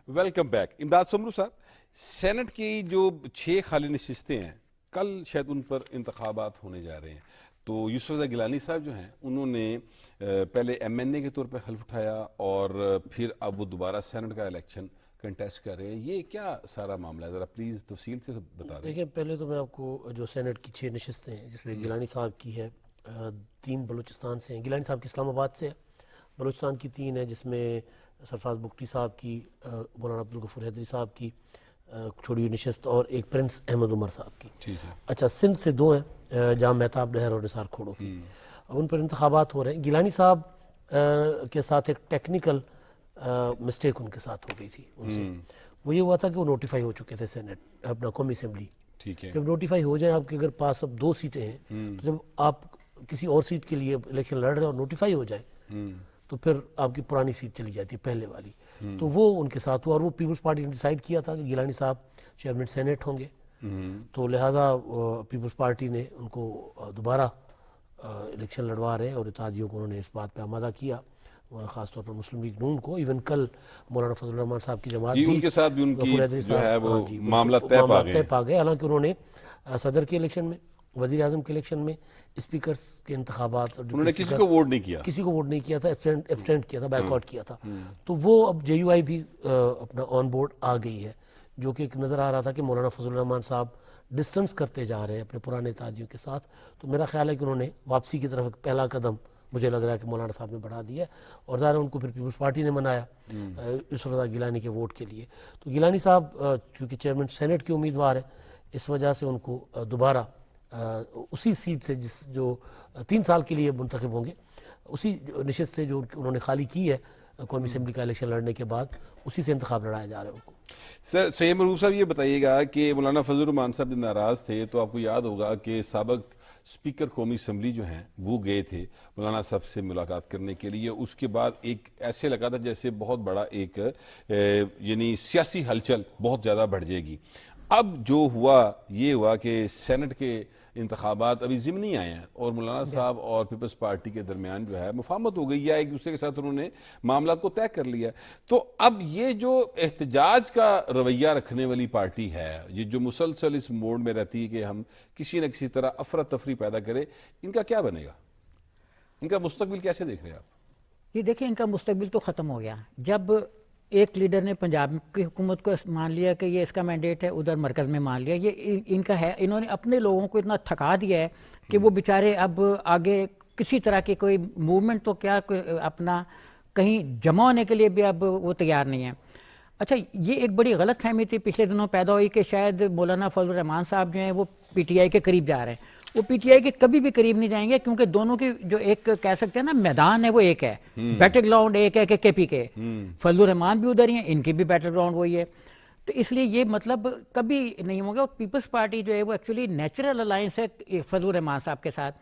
Welcome back. امداد سومرو صاحب، سینٹ کی جو 6 خالی نشستیں ہیں، کل شاید ان پر انتخابات ہونے جا رہے ہیں، تو یوسف رضا گیلانی صاحب جو ہیں انہوں نے پہلے MNA کے طور پہ حلف اٹھایا اور پھر اب وہ دوبارہ سینٹ کا الیکشن کنٹیسٹ کر رہے ہیں، یہ کیا سارا معاملہ ہے؟ ذرا پلیز تفصیل سے بتا دیں۔ دیکھیں، پہلے تو میں آپ کو جو سینٹ کی 6 نشستیں ہیں جس میں گیلانی صاحب کی ہے، 3 بلوچستان سے ہیں، گیلانی صاحب کی اسلام آباد سے ہے، بلوچستان کی 3 ہیں جس میں سرفراز بگٹی صاحب کی، مولانا عبدالغفور حیدری صاحب کی، چھوڑی ہوئی نشست اور ایک پرنس احمد عمر صاحب کی. ٹھیک ہے. اچھا سندھ سے 2 ہیں جہاں مہتاب نہر اور نثار کھوڑو کی. اب ان پر انتخابات ہو رہے ہیں. گیلانی صاحب کے ساتھ ایک ٹیکنیکل مسٹیک ان کے ساتھ ہو گئی تھی ان سے. وہ یہ ہوا تھا کہ وہ نوٹیفائی ہو چکے تھے سینٹ اپنا قومی اسمبلی. ٹھیک ہے. جب نوٹیفائی ہو جائیں آپ کے اگر پاس اب 2 سیٹیں ہیں تو جب آپ کسی اور سیٹ کے لیے الیکشن لڑ رہے ہیں اور نوٹیفائی ہو جائے تو پھر آپ کی پرانی سیٹ چلی جاتی ہے پہلے والی. تو وہ ان کے ساتھ ہوا اور وہ پیپلز پارٹی نے ڈیسائیڈ کیا تھا کہ گیلانی صاحب چیئرمین سینٹ ہوں گے. تو لہٰذا پیپلز پارٹی نے ان کو دوبارہ الیکشن لڑوا رہے اور اتحادیوں کو انہوں نے اس بات پہ آمادہ کیا, خاص طور پر مسلم لیگ نون کو. ایون کل مولانا فضل الرحمان صاحب کی جماعت ان کے ساتھ بھی ان کی جو ہے وہ معاملہ طے پا گئے. حالانکہ انہوں نے صدر کے الیکشن میں, وزیر اعظم کے الیکشن میں, اسپیکرز کے انتخابات انہوں نے کسی کو ووٹ نہیں کیا, کسی کو ووٹ نہیں کیا تھا, ایبسٹینٹ کیا تھا, بیک آؤٹ کیا تھا. تو وہ اب جے یو آئی بھی اپنا آن بورڈ آ گئی ہے, جو کہ ایک نظر آ رہا تھا کہ مولانا فضل الرحمان صاحب ڈسٹنس کرتے جا رہے ہیں اپنے پرانے اتحادیوں کے ساتھ. تو میرا خیال ہے کہ انہوں نے واپسی کی طرف ایک پہلا قدم مجھے لگ رہا ہے کہ مولانا صاحب نے بڑھا دیا ہے, اور ظاہر ان کو پھر پیپلز پارٹی نے منایا یوسف رضا گیلانی کے ووٹ کے لیے. تو گیلانی صاحب چونکہ چیئرمین سینٹ کے امیدوار ہیں, اس وجہ سے ان کو دوبارہ اسی سیٹ سے جو 3 سال کے لیے منتخب ہوں گے, اسی نشست سے جو انہوں نے خالی کی ہے قومی اسمبلی کا الیکشن لڑنے کے بعد, اسی سے انتخاب لڑایا جا رہا ہے ان کو. سر سید مرحوم صاحب یہ بتائیے گا کہ مولانا فضل الرحمان صاحب جب ناراض تھے تو آپ کو یاد ہوگا کہ سابق اسپیکر قومی اسمبلی جو ہیں وہ گئے تھے مولانا صاحب سے ملاقات کرنے کے لیے. اس کے بعد ایک ایسے لگا تھا جیسے بہت بڑا ایک یعنی سیاسی ہلچل بہت زیادہ بڑھ جائے گی. اب جو ہوا یہ ہوا کہ سینٹ کے انتخابات ابھی ضمنی آئے ہیں اور مولانا صاحب اور پیپلز پارٹی کے درمیان جو ہے مفاہمت ہو گئی, یا ایک دوسرے کے ساتھ انہوں نے معاملات کو طے کر لیا. تو اب یہ جو احتجاج کا رویہ رکھنے والی پارٹی ہے, یہ جو مسلسل اس موڈ میں رہتی ہے کہ ہم کسی نہ کسی طرح افراتفری پیدا کریں, ان کا کیا بنے گا؟ ان کا مستقبل کیسے دیکھ رہے ہیں آپ؟ یہ دیکھیں ان کا مستقبل تو ختم ہو گیا. جب ایک لیڈر نے پنجاب کی حکومت کو مان لیا کہ یہ اس کا مینڈیٹ ہے, ادھر مرکز میں مان لیا یہ ان کا ہے, انہوں نے اپنے لوگوں کو اتنا تھکا دیا ہے کہ وہ بیچارے اب آگے کسی طرح کی کوئی موومنٹ تو کیا اپنا کہیں جمع ہونے کے لیے بھی اب وہ تیار نہیں ہے. اچھا یہ ایک بڑی غلط فہمی تھی پچھلے دنوں پیدا ہوئی کہ شاید مولانا فضل الرحمان صاحب جو ہیں وہ پی ٹی آئی کے قریب جا رہے ہیں. وہ پی ٹی آئی کے کبھی بھی قریب نہیں جائیں گے, کیونکہ دونوں کی جو ایک کہہ سکتے ہیں نا میدان ہے وہ ایک ہے, بیٹل گراؤنڈ ایک ہے کہ کے پی کے. فضل الرحمان بھی ادھر ہی ہیں, ان کی بھی بیٹل گراؤنڈ وہی ہے. تو اس لیے یہ مطلب کبھی نہیں ہوگا. پیپلز پارٹی جو ہے وہ ایکچولی نیچرل الائنس ہے فضل الرحمان صاحب کے ساتھ.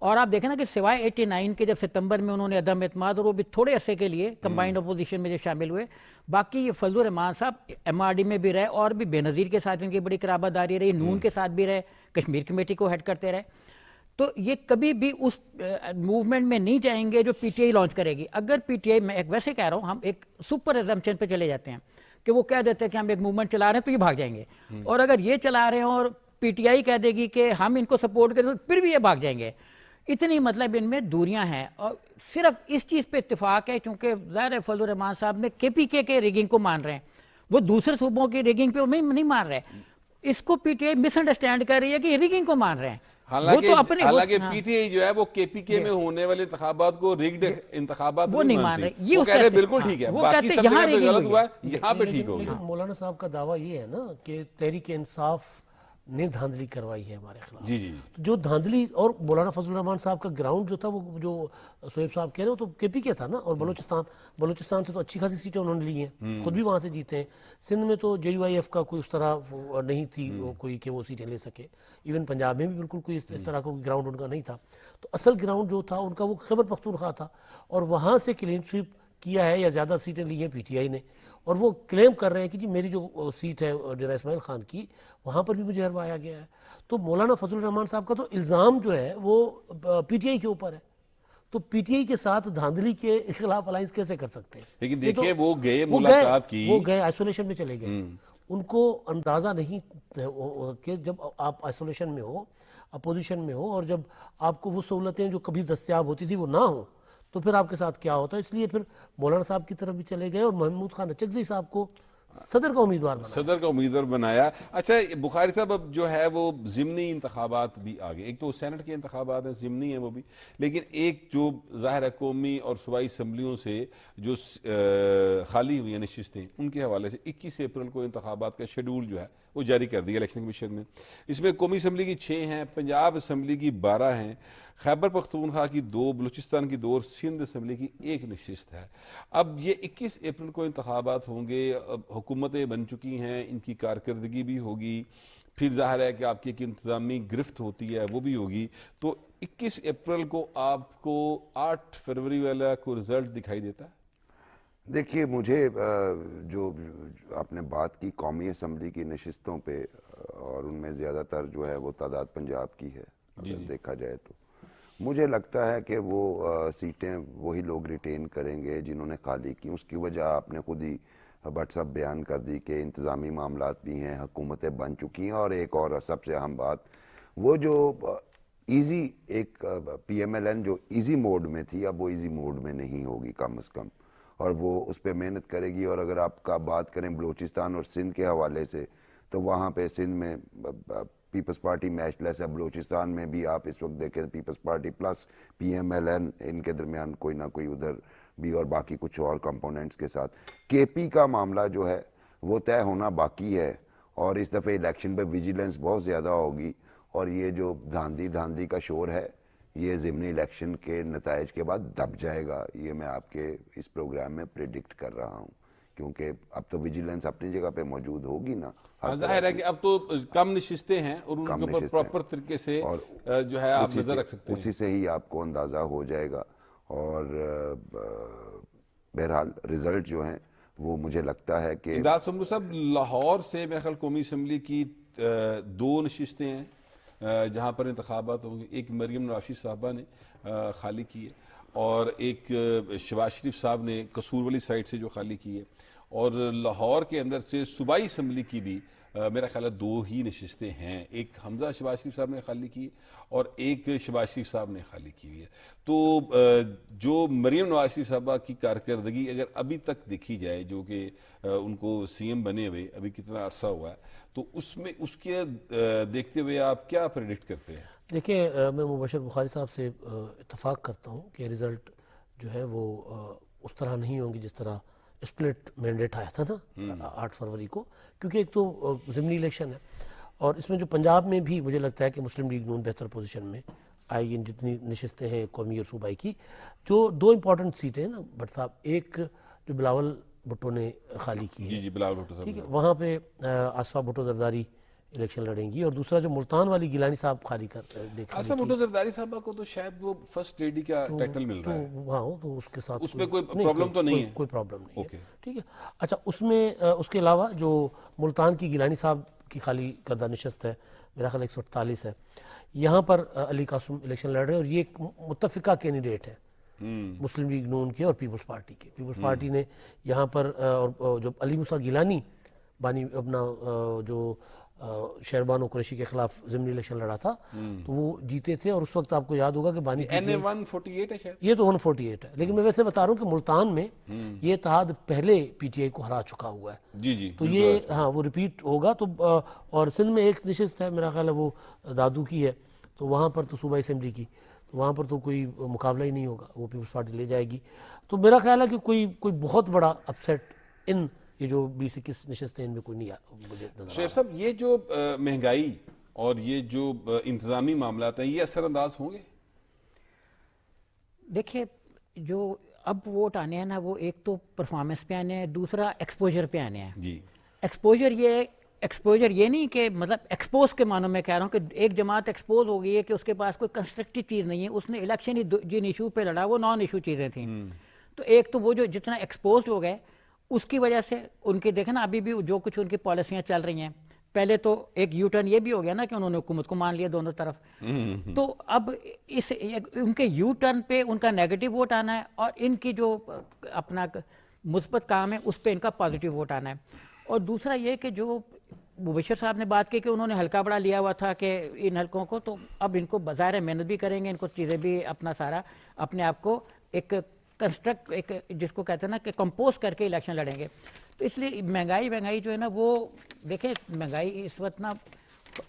اور آپ دیکھیں نا کہ سوائے 89 کے جب ستمبر میں انہوں نے عدم اعتماد, اور وہ بھی تھوڑے عرصے کے لیے کمبائنڈ اپوزیشن میں جو شامل ہوئے, باقی یہ فضل الرحمان صاحب ایم آر ڈی میں بھی رہے اور بھی بے نظیر کے ساتھ ان کی بڑی قرابت داری رہی, نون کے ساتھ بھی رہے, کشمیر کمیٹی کو ہیڈ کرتے رہے. تو یہ کبھی بھی اس موومنٹ میں نہیں جائیں گے جو پی ٹی آئی لانچ کرے گی. اگر پی ٹی آئی, میں ایک ویسے کہہ رہا ہوں, ہم ایک سپر ایزمپشن پہ چلے جاتے ہیں کہ وہ کہہ دیتے ہیں کہ ہم ایک موومنٹ چلا رہے ہیں تو یہ بھاگ جائیں گے, اور اگر یہ چلا رہے ہیں اور پی ٹی آئی کہہ دے گی کہ ہم ان کو سپورٹ کریں تو پھر بھی یہ بھاگ جائیں گے. اتنی مطلب ان میں دوریاں ہیں. اور صرف اس چیز پہ اتفاق ہے کیونکہ ظاہر فضل الرحمان صاحب نے کے پی کے ریگنگ کو مان رہے ہیں, وہ دوسرے صوبوں کی ریگنگ پہ نہیں مان رہے. اس کو P T I miss understand کر رہی ہے کہ یہ ریگنگ کو مان رہے ہیں. حالانکہ پی ٹی آئی جو ہے وہ کے پی کے میں ہونے والے انتخابات کو ریگڈ انتخابات وہ نہیں مان رہے. وہ کہہ رہے بالکل ٹھیک ہے, باقی سب جگہ پہ غلط ہوا ہے, یہاں پہ ٹھیک ہو گیا. مولانا صاحب کا دعویٰ یہ ہے نا کہ تحریک انصاف نے دھاندلی کروائی ہے ہمارے خلاف. جی جی. جو دھاندلی, اور مولانا فضل الرحمان صاحب کا گراؤنڈ جو تھا وہ جو سہیب صاحب کہہ رہے ہیں وہ تو کے پی کے تھا نا, اور بلوچستان سے تو اچھی خاصی سیٹیں انہوں نے لی ہیں, خود بھی وہاں سے جیتے ہیں. سندھ میں تو جے یو آئی ایف کا کوئی اس طرح نہیں تھی کوئی کہ وہ سیٹیں لے سکے. ایون پنجاب میں بھی بالکل کوئی اس طرح کا گراؤنڈ ان کا نہیں تھا. تو اصل گراؤنڈ جو تھا ان کا وہ خیبر پختونخوا تھا, اور وہاں سے کلین سویپ کیا ہے یا زیادہ سیٹیں لی ہیں پی ٹی آئی نے, اور وہ کلیم کر رہے ہیں کہ جی میری جو سیٹ ہے ڈیرہ اسماعیل خان کی, وہاں پر بھی مجھے ہروایا گیا ہے. تو مولانا فضل الرحمان صاحب کا تو الزام جو ہے وہ پی ٹی آئی کے اوپر ہے. تو پی ٹی آئی کے ساتھ دھاندلی کے خلاف الائنس کیسے کر سکتے ہیں؟ لیکن دیکھیں وہ گئے ملاقات کی, وہ گئے آئسولیشن میں چلے گئے. ان کو اندازہ نہیں کہ جب آپ آئسولیشن میں ہو, اپوزیشن میں ہو, اور جب آپ کو وہ سہولتیں جو کبھی دستیاب ہوتی تھی وہ نہ ہوں, تو پھر آپ کے ساتھ کیا ہوتا ہے. اس لیے پھر مولانا صاحب کی طرف بھی چلے گئے, اور محمود خان اچکزئی صاحب کو सदर का उम्मीदवार बना। सदर का उम्मीदवार बनाया। अच्छा बुखारी साहब, अब जो है वो ज़िमनी इंतखाबात भी आ गए, एक तो सेनेट के इंतखाबात हैं, ज़िमनी हैं वो भी, लेकिन एक जो ज़ाहिर है कौमी और सूबाई असम्बलियों से जो खाली हुई नशिस्तें, उनके हवाले से 21 अप्रैल को इंतखाबात का शेड्यूल जो है वो जारी कर दिया इलेक्शन कमीशन ने। इसमें कौमी असम्बली की 6 हैं, पंजाब असम्बली की 12 हैं, खैबर पख्तूनख्वा की 2, बलूचिस्तान की 2 और सिंध असम्बली की 1 नशिस्त है। अब ये 21 अप्रैल को इंतखाबात होंगे, अब हुकूमतें बन चुकी हैं, इनकी कारकर्दगी भी होगी, फिर जाहिर है कि आपकी एक इंतजामी गिरफ्त होती है वो भी होगी। तो 21 अप्रैल को आपको 8 फरवरी वाला को रिजल्ट दिखाई देता है? देखिए, मुझे जो आपने बात की कौमी असम्बली की नशिस्तों पे, और उनमें ज़्यादातर जो है वो तादाद पंजाब की है अगर देखा जाए तो, मुझे लगता है कि वो सीटें वही लोग रिटेन करेंगे जिन्होंने खाली की। उसकी वजह आपने खुद ही व्हाट्सएप बयान कर दी कि इंतज़ामी मामलात भी हैं, हुकूमतें बन चुकी हैं, और एक और सबसे अहम बात, वो जो इजी एक PMLN जो इजी मोड में थी, अब वो इजी मोड में नहीं होगी कम अज़ कम, और वो उस पर मेहनत करेगी। और अगर आपका बात करें बलूचिस्तान और सिंध के हवाले से, तो वहाँ पे सिंध में पीपल्स पार्टी मैचलेस है, बलूचिस्तान में भी आप इस वक्त देखें पीपल्स पार्टी प्लस PMLN, इनके दरमियान कोई ना कोई उधर भी, और बाकी कुछ और कंपोनेंट्स के साथ। KP का मामला जो है वो तय होना बाकी है, और इस दफ़े इलेक्शन पे विजिलेंस बहुत ज़्यादा होगी, और ये जो धांधी का शोर है ये ज़िमनी इलेक्शन के नताइज के बाद दब जाएगा, ये मैं आपके इस प्रोग्राम में प्रेडिक्ट कर रहा हूँ, क्योंकि अब तो विजिलेंस अपनी जगह पे मौजूद होगी ना। जाहिर है कि अब तो कम नशिस्तें हैं और उनके ऊपर प्रॉपर तरीके से जो है आप नजर रख सकते हैं, उसी से ही आपको अंदाज़ा हो जाएगा। और बहरहाल रिजल्ट जो हैं वो मुझे लगता है कि इमदाद समरू साहब, लाहौर से मेरे ख्याल कौमी असम्बली की 2 नशिस्तें हैं जहाँ पर इंतखाबात होंगे। एक मरियम नवाशी साहबा ने खाली की है, और एक शहबाज शरीफ साहब ने कसूर वाली साइड से जो खाली की है, और लाहौर के अंदर से सूबाई असम्बली की भी मेरा ख्याल है 2 ही नशिस्तें हैं। एक हमजा शहबाज शरीफ साहब ने खाली की और एक शहबाज शरीफ साहब ने खाली की हुई है। तो जो मरियम नवाज शरीफ साहबा की कारकर्दगी अगर अभी तक देखी जाए, जो कि उनको CM बने हुए अभी कितना अरसा हुआ है, तो उसमें उसके देखते हुए आप क्या प्रेडिक्ट करते हैं? देखिए, मैं मुबशर बुखारी साहब से इत्तफाक करता हूँ कि रिज़ल्ट जो है वो उस तरह नहीं होंगे जिस तरह स्प्लिट मैंडेट आया था ना 8 फरवरी को, क्योंकि एक तो ज़िमनी इलेक्शन है, और इसमें जो पंजाब में भी मुझे लगता है कि मुस्लिम लीग नून बेहतर पोजीशन में आएगी। इन जितनी नशिस्तें हैं कौमी और सूबाई की, जो 2 इंपॉर्टेंट सीटें हैं ना भट्ट साहब, एक जो बिलावल भुट्टो ने खाली की है, जी बिलावल भुट्टो साहब, ठीक है, वहाँ पे आसफा भुट्टो जरदारी इलेक्शन लड़ेंगी, और दूसरा जो मुल्तान वाली गिलानी साहब खाली कर आसफा भुट्टो जरदारी साहब को तो शायद वो फर्स्ट लेडी का टाइटल मिल रहा है, हाँ, तो उसके साथ उसमें कोई प्रॉब्लम तो नहीं है, कोई प्रॉब्लम नहीं ओके, है, ठीक है। अच्छा, उसमें उसके अलावा जो मुल्तान की गिलानी साहब की खाली करदा नशस्त है, मेरा ख्याल 148 है, यहाँ पर अली कासम इलेक्शन लड़ रहे हैं, और ये एक मुत्तफिका कैंडिडेट है मुस्लिम लीग नून के और पीपल्स पार्टी के। पीपल्स पार्टी ने यहाँ पर और जो अली मूसा गिलानी बानी अपना जो शेरबानो कुरैशी के खिलाफ ज़िमनी इलेक्शन लड़ा था, तो वो जीते थे, और उस वक्त आपको याद होगा कि बानी NA 148 है शायद, ये तो 148 है, लेकिन मैं वैसे बता रहा हूँ कि मुल्तान में ये इत्तेहाद पहले PTI को हरा चुका हुआ है, जी तो ये हाँ वो रिपीट होगा। तो और सिंध में एक नशिस्त है, मेरा ख्याल है वो दादू की है, तो वहाँ पर तो सूबाई असम्बली की, तो वहाँ पर तो कोई मुकाबला ही नहीं होगा, वो पीपल्स पार्टी ले जाएगी। तो मेरा ख्याल है कि कोई बहुत बड़ा अपसेट इन ये जो 20-21 नशिस्तें इनमें कोई नहीं मुझे नजर। शेख साहब, ये जो महंगाई और ये जो इंतजामी मामला हैं, ये असरअंदाज होंगे? देखिए, जो अब वोट आने हैं ना, वो एक तो परफॉर्मेंस पे आने हैं, दूसरा एक्सपोजर पे आने हैं जी। एक्सपोजर ये नहीं कि मतलब एक्सपोज के मानों में कह रहा हूँ कि एक जमात एक्सपोज हो गई है कि उसके पास कोई कंस्ट्रक्टिव चीज़ नहीं है, उसने इलेक्शन ही जिन इशू पे लड़ा वो नॉन इशू चीज़ें थी। तो एक तो वो जो जितना एक्सपोज हो गए उसकी वजह से उनके देखे ना, अभी भी जो कुछ उनकी पॉलिसियाँ चल रही हैं, पहले तो एक यू टर्न ये भी हो गया ना कि उन्होंने हुकूमत को मान लिया दोनों तरफ, तो अब इस उनके यू टर्न पे उनका नेगेटिव वोट आना है, और इनकी जो अपना मुस्बत काम है उस पर इनका पॉजिटिव वोट आना है। और दूसरा ये कि जो मुबशर साहब ने बात की कि उन्होंने हल्का बड़ा लिया हुआ था कि इन हल्कों को, तो अब इनको बाज़ाहिर मेहनत भी करेंगे, इनको चीज़ें भी अपना सारा अपने आप को एक कंस्ट्रक्ट एक जिसको कहते हैं ना कि कंपोज करके इलेक्शन लड़ेंगे। तो इसलिए महंगाई जो है ना वो देखें, महंगाई इस वक्त ना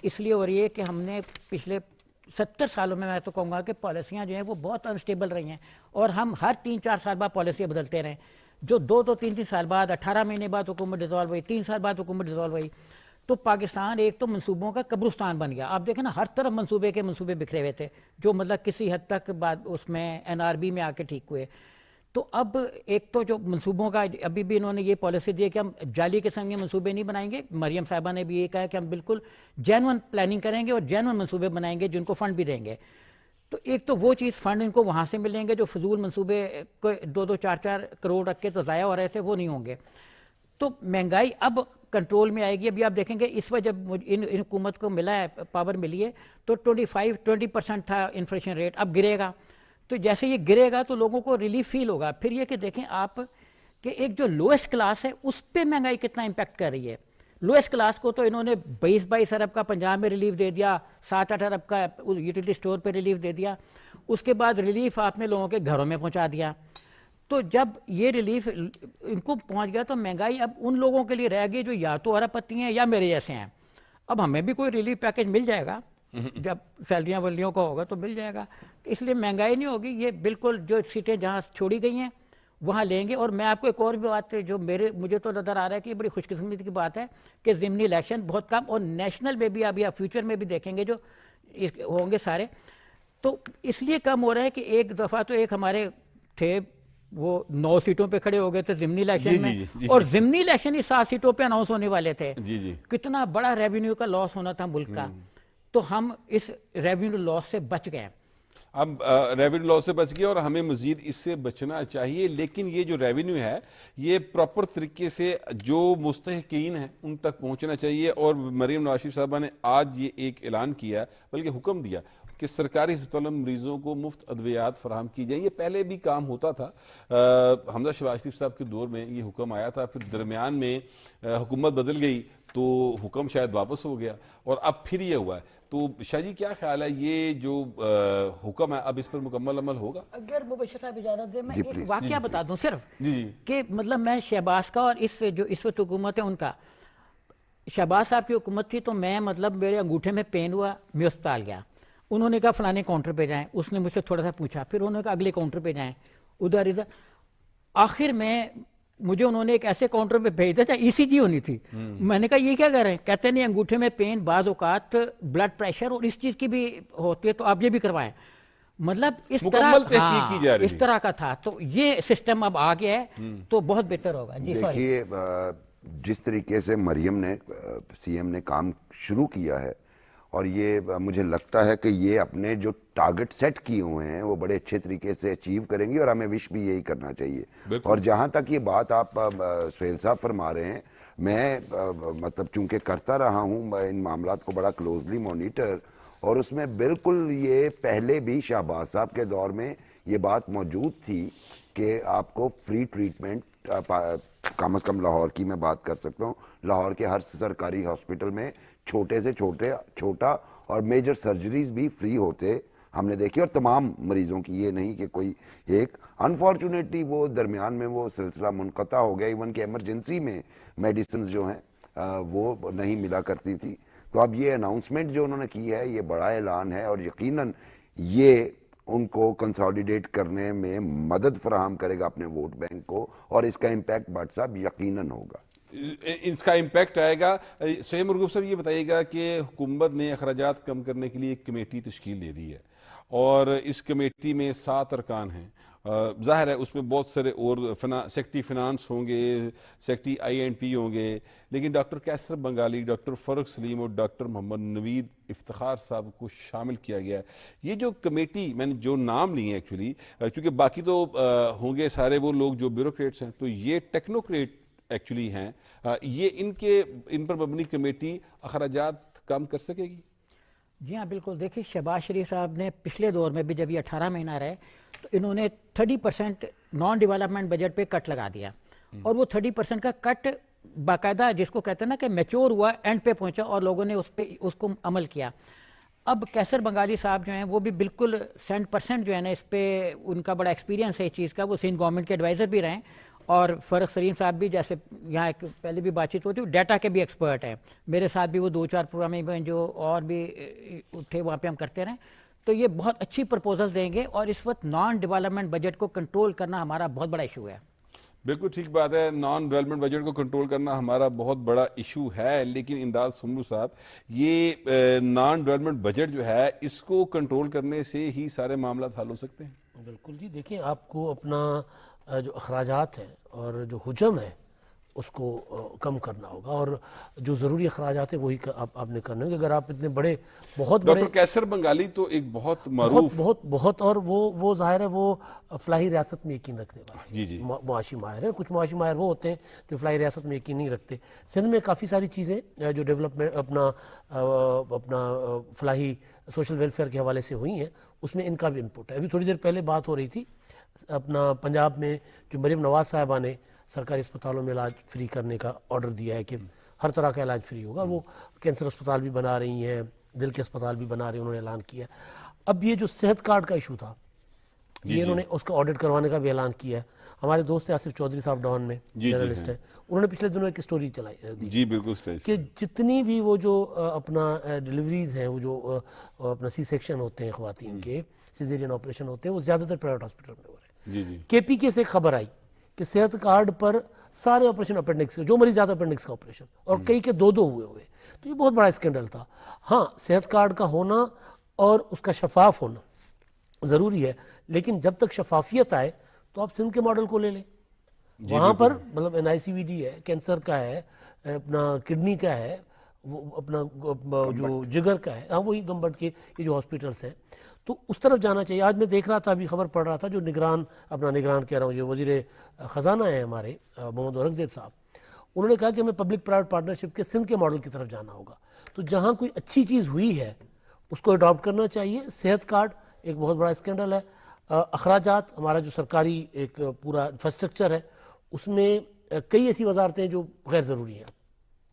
इसलिए हो रही है कि हमने पिछले 70 सालों में मैं तो कहूँगा कि पॉलिसियाँ जो हैं वो बहुत अनस्टेबल रही हैं और हम हर 3-4 साल बाद पॉलिसियाँ बदलते रहें। जो 2-3 साल बाद 18 महीने बाद हुकूमत डिसॉल्व हुई, 3 साल बाद हुकूमत डिसॉल्व हुई, तो पाकिस्तान एक तो मंसूबों का कब्रिस्तान बन गया। आप देखें ना, हर तरफ मंसूबे बिखरे हुए थे जो मतलब किसी हद तक बाद उसमें NRB में आके ठीक हुए। तो अब एक तो जो मंसूबों का अभी भी इन्होंने ये पॉलिसी दी है कि हम जाली किस्म के मंसूबे नहीं बनाएंगे। मरियम साहिबा ने भी ये कहा कि हम बिल्कुल जेन्युइन प्लानिंग करेंगे और जेन्युइन मंसूबे बनाएंगे जिनको फंड भी देंगे। तो एक तो वो चीज़ फंड इनको वहाँ से मिलेंगे, जो फजूल मंसूबे को 2-2, 4-4 करोड़ रख के तो ज़ाया हो रहे थे वो नहीं होंगे। तो महंगाई अब कंट्रोल में आएगी। अभी आप देखेंगे इस वक्त जब इन हुकूमत को मिला है, पावर मिली है, तो 20% था इन्फ्लेशन रेट, अब गिरेगा। तो जैसे ये गिरेगा तो लोगों को रिलीफ फील होगा। फिर ये कि देखें आप कि एक जो लोएस्ट क्लास है उस पर महंगाई कितना इम्पैक्ट कर रही है। लोएस्ट क्लास को तो इन्होंने 22 अरब का पंजाब में रिलीफ दे दिया, 7-8 अरब का यूटिलिटी स्टोर पे रिलीफ दे दिया, उसके बाद रिलीफ आपने लोगों के घरों में पहुंचा दिया। तो जब ये रिलीफ इनको पहुंच गया तो महंगाई अब उन लोगों के लिए रह गई जो या तो अरबपति हैं या मेरे जैसे हैं। अब हमें भी कोई रिलीफ पैकेज मिल जाएगा, जब सैलरियाँ वलियों का होगा तो मिल जाएगा। तो इसलिए महंगाई नहीं होगी, ये बिल्कुल जो सीटें जहाँ छोड़ी गई हैं वहाँ लेंगे। और मैं आपको एक और भी बात जो मुझे तो नज़र आ रहा है कि बड़ी खुशकिस्मती की बात है कि ज़िमनी इलेक्शन बहुत कम, और नेशनल में भी अभी आप फ्यूचर में भी देखेंगे जो होंगे सारे, तो इसलिए कम हो रहे हैं कि एक दफ़ा तो एक हमारे थे वो 9 सीटों पे खड़े हो गए थे ज़िमनी इलेक्शन में, और ज़िमनी इलेक्शन ही 7 सीटों पे अनाउंस होने वाले थे। कितना बड़ा रेवेन्यू का लॉस होना था मुल्क का, तो हम इस रेवेन्यू लॉस से बच गए। अब रेवेन्यू लॉस से बच गए और हमें मजीद इससे बचना चाहिए। लेकिन ये जो रेवेन्यू है ये प्रॉपर तरीके से जो मुस्तहिकीन हैं उन तक पहुंचना चाहिए। और मरियम नवाज शरीफ साहबा ने आज ये एक ऐलान किया, बल्कि हुक्म दिया कि सरकारी अस्पतालों में मरीजों को मुफ्त अद्वियात फराहम की जाए। ये पहले भी काम होता था, हमजा शहबाज शरीफ साहब के दौर में ये हुक्म आया था, फिर दरमियान में हुकूमत बदल गई तो हुक्म शायद वापस हो गया और अब फिर ये हुआ है। तो शाह जी क्या ख्याल है, ये जो हुक्म है अब इस पर मुकम्मल अमल होगा? अगर मुबशर साहब इजाजत दे मैं एक वाकया बता दूं सिर्फ कि मतलब मैं शहबाज का और इस जो इस वक्त हुकूमत है उनका, शहबाज साहब की हुकूमत थी तो मैं मतलब मेरे अंगूठे में पेन हुआ, मैं अस्पताल गया, उन्होंने कहा फलाने काउंटर पे जाएं, उसने मुझसे थोड़ा सा पूछा, फिर उन्होंने कहा अगले काउंटर पे जाएं, उधर इधर, आखिर में मुझे उन्होंने एक ऐसे काउंटर पे भेज दिया जहाँ ECG होनी थी। मैंने कहा ये क्या कर रहे हैं? कहते नहीं अंगूठे में पेन, बाज़ औकात ब्लड प्रेशर और इस चीज़ की भी होती है तो आप ये भी करवाएं। मतलब इस तरह का था। तो ये सिस्टम अब आ गया है तो बहुत बेहतर होगा। जी देखिए जिस तरीके से मरियम ने CM ने काम शुरू किया है और ये मुझे लगता है कि ये अपने जो टारगेट सेट किए हुए हैं वो बड़े अच्छे तरीके से अचीव करेंगी और हमें विश भी यही करना चाहिए। और जहाँ तक ये बात आप सुहेल साहब फरमा रहे हैं, मैं मतलब चूंकि करता रहा हूँ इन मामलात को बड़ा क्लोजली मॉनिटर, और उसमें बिल्कुल ये पहले भी शहबाज साहब के दौर में ये बात मौजूद थी कि आपको फ्री ट्रीटमेंट, कम से कम लाहौर की मैं बात कर सकता हूँ, लाहौर के हर सरकारी हॉस्पिटल में छोटे से छोटा और मेजर सर्जरीज भी फ्री होते हमने देखी, और तमाम मरीजों की, ये नहीं कि कोई एक। अनफॉर्चुनेटली वो दरमियान में वो सिलसिला मुनक़ता हो गया, इवन कि इमरजेंसी में मेडिसिन जो हैं वो नहीं मिला करती थी। तो अब ये अनाउंसमेंट जो उन्होंने की है ये बड़ा ऐलान है और यकीनन ये उनको कंसोलिडेट करने में मदद फराहम करेगा अपने वोट बैंक को, और इसका इम्पैक्ट भट्ट साहब यकीनन होगा। इसका इम्पैक्ट आएगा। सोहेल मुर्गुब साहब ये बताइएगा कि हुकूमत ने अखराजात कम करने के लिए एक कमेटी तश्कील दे दी है और इस कमेटी में 7 अरकान हैं। ज़ाहिर है उसमें बहुत सारे और सेक्रेटरी फिनांस होंगे, सेक्रेटरी INP होंगे, लेकिन डॉक्टर कैसर बंगाली, डॉक्टर फ़रूक सलीम और डॉक्टर मोहम्मद नवीद इफ्तिखार साहब को शामिल किया गया है। ये जो कमेटी, मैंने जो नाम लिए हैं एक्चुअली, क्योंकि बाकी तो होंगे सारे वो लोग जो ब्यूरोक्रेट्स हैं, तो ये टेक्नोक्रेट एक्चुअली हैं, ये इन पर मबनी कमेटी अखराजात कम कर सकेगी? जी हाँ बिल्कुल। देखिए शहबाज शरीफ साहब ने पिछले दौर में भी जब ये 18 महीना रहे तो इन्होंने 30% नॉन डेवलपमेंट बजट पे कट लगा दिया, और वो 30% का कट बाकायदा जिसको कहते हैं ना कि मैच्योर हुआ, एंड पे पहुंचा और लोगों ने उसको अमल किया। اب کیسر بنگالی صاحب جو ہیں وہ بھی بالکل 100% جو ہے نا اس پہ ان کا بڑا ایکسپیرینس ہے اس چیز کا, وہ سندھ گورنمنٹ کے ایڈوائزر بھی رہے ہیں, اور فرق سلیم صاحب بھی جیسے یہاں ایک پہلے بھی بات چیت ہوتی ہے, ڈیٹا کے بھی ایکسپرٹ ہیں, میرے ساتھ بھی وہ 2-4 پروگرام میں جو اور بھی تھے وہاں پہ ہم کرتے رہیں, تو یہ بہت اچھی پرپوزل دیں گے, اور اس وقت نان ڈیولپمنٹ بجٹ کو کنٹرول کرنا ہمارا بہت بڑا ایشو ہے. بالکل ٹھیک بات ہے, نان ڈیولپمنٹ بجٹ کو کنٹرول کرنا ہمارا بہت بڑا ایشو ہے, لیکن امداد سمرو صاحب یہ نان ڈیولپمنٹ بجٹ جو ہے اس کو کنٹرول کرنے سے ہی سارے معاملات حل ہو سکتے ہیں. بالکل جی, دیکھیں آپ کو اپنا جو اخراجات ہیں اور جو حجم ہے اس کو کم کرنا ہوگا, اور جو ضروری اخراجات ہیں وہی آپ نے کرنے ہوگے. اگر آپ اتنے بڑے بہت بڑے, ڈاکٹر کیسر بنگالی تو ایک بہت معروف بہت اور وہ ظاہر ہے وہ فلاحی ریاست میں یقین رکھنے والے جی جی معاشی ماہر ہیں. کچھ معاشی ماہر وہ ہوتے ہیں جو فلاحی ریاست میں یقین نہیں رکھتے. سندھ میں کافی ساری چیزیں جو ڈیولپمنٹ اپنا فلاحی سوشل ویلفیئر کے حوالے سے ہوئی ہیں, اس میں ان کا بھی انپٹ ہے. ابھی تھوڑی دیر پہلے بات ہو رہی تھی اپنا پنجاب میں جو مریم نواز صاحبہ نے سرکاری اسپتالوں میں علاج فری کرنے کا آرڈر دیا ہے کہ ہر طرح کا علاج فری ہوگا. وہ کینسر اسپتال بھی بنا رہی ہیں, دل کے اسپتال بھی بنا رہی ہیں, انہوں نے اعلان کیا. اب یہ جو صحت کارڈ کا ایشو تھا یہ انہوں نے اس کا آڈٹ کروانے کا بھی اعلان کیا ہے. ہمارے دوست آصف چودھری صاحب ڈان میں جرنلسٹ ہیں, انہوں نے پچھلے دنوں ایک اسٹوری چلائی جی بالکل کہ جتنی بھی وہ جو اپنا ڈیلیوریز ہیں, وہ جو اپنا سی سیکشن ہوتے ہیں خواتین کے, سیزیرین آپریشن ہوتے ہیں, وہ زیادہ تر پرائیویٹ ہاسپٹل میں ہو رہے ہیں. کے پی کے سے خبر آئی کہ صحت کارڈ پر سارے آپریشن اپینڈکس کے, جو مریض زیادہ اپینڈکس کا آپریشن, اور کئی کے 2 ہوئے. تو یہ بہت بڑا اسکینڈل تھا. ہاں صحت کارڈ کا ہونا اور اس کا شفاف ہونا ضروری ہے, لیکن جب تک شفافیت آئے تو آپ سندھ کے ماڈل کو لے لیں. وہاں پر مطلب NICVD ہے, کینسر کا ہے, اپنا کڈنی کا ہے, وہ اپنا جو جگر کا ہے, ہاں وہی گمبٹ کے یہ جو ہاسپٹلس ہیں, تو اس طرف جانا چاہیے. آج میں دیکھ رہا تھا, ابھی خبر پڑھ رہا تھا, جو نگران کہہ رہا ہوں, جو وزیر خزانہ ہیں ہمارے محمد اورنگزیب صاحب, انہوں نے کہا کہ ہمیں پبلک پرائیویٹ پارٹنرشپ کے سندھ کے ماڈل کی طرف جانا ہوگا. تو جہاں کوئی اچھی چیز ہوئی ہے اس کو اڈاپٹ کرنا چاہیے. صحت کارڈ ایک بہت بڑا اسکینڈل ہے. اخراجات, ہمارا جو سرکاری ایک پورا انفراسٹرکچر ہے اس میں کئی ایسی وزارتیں جو غیر ضروری ہیں.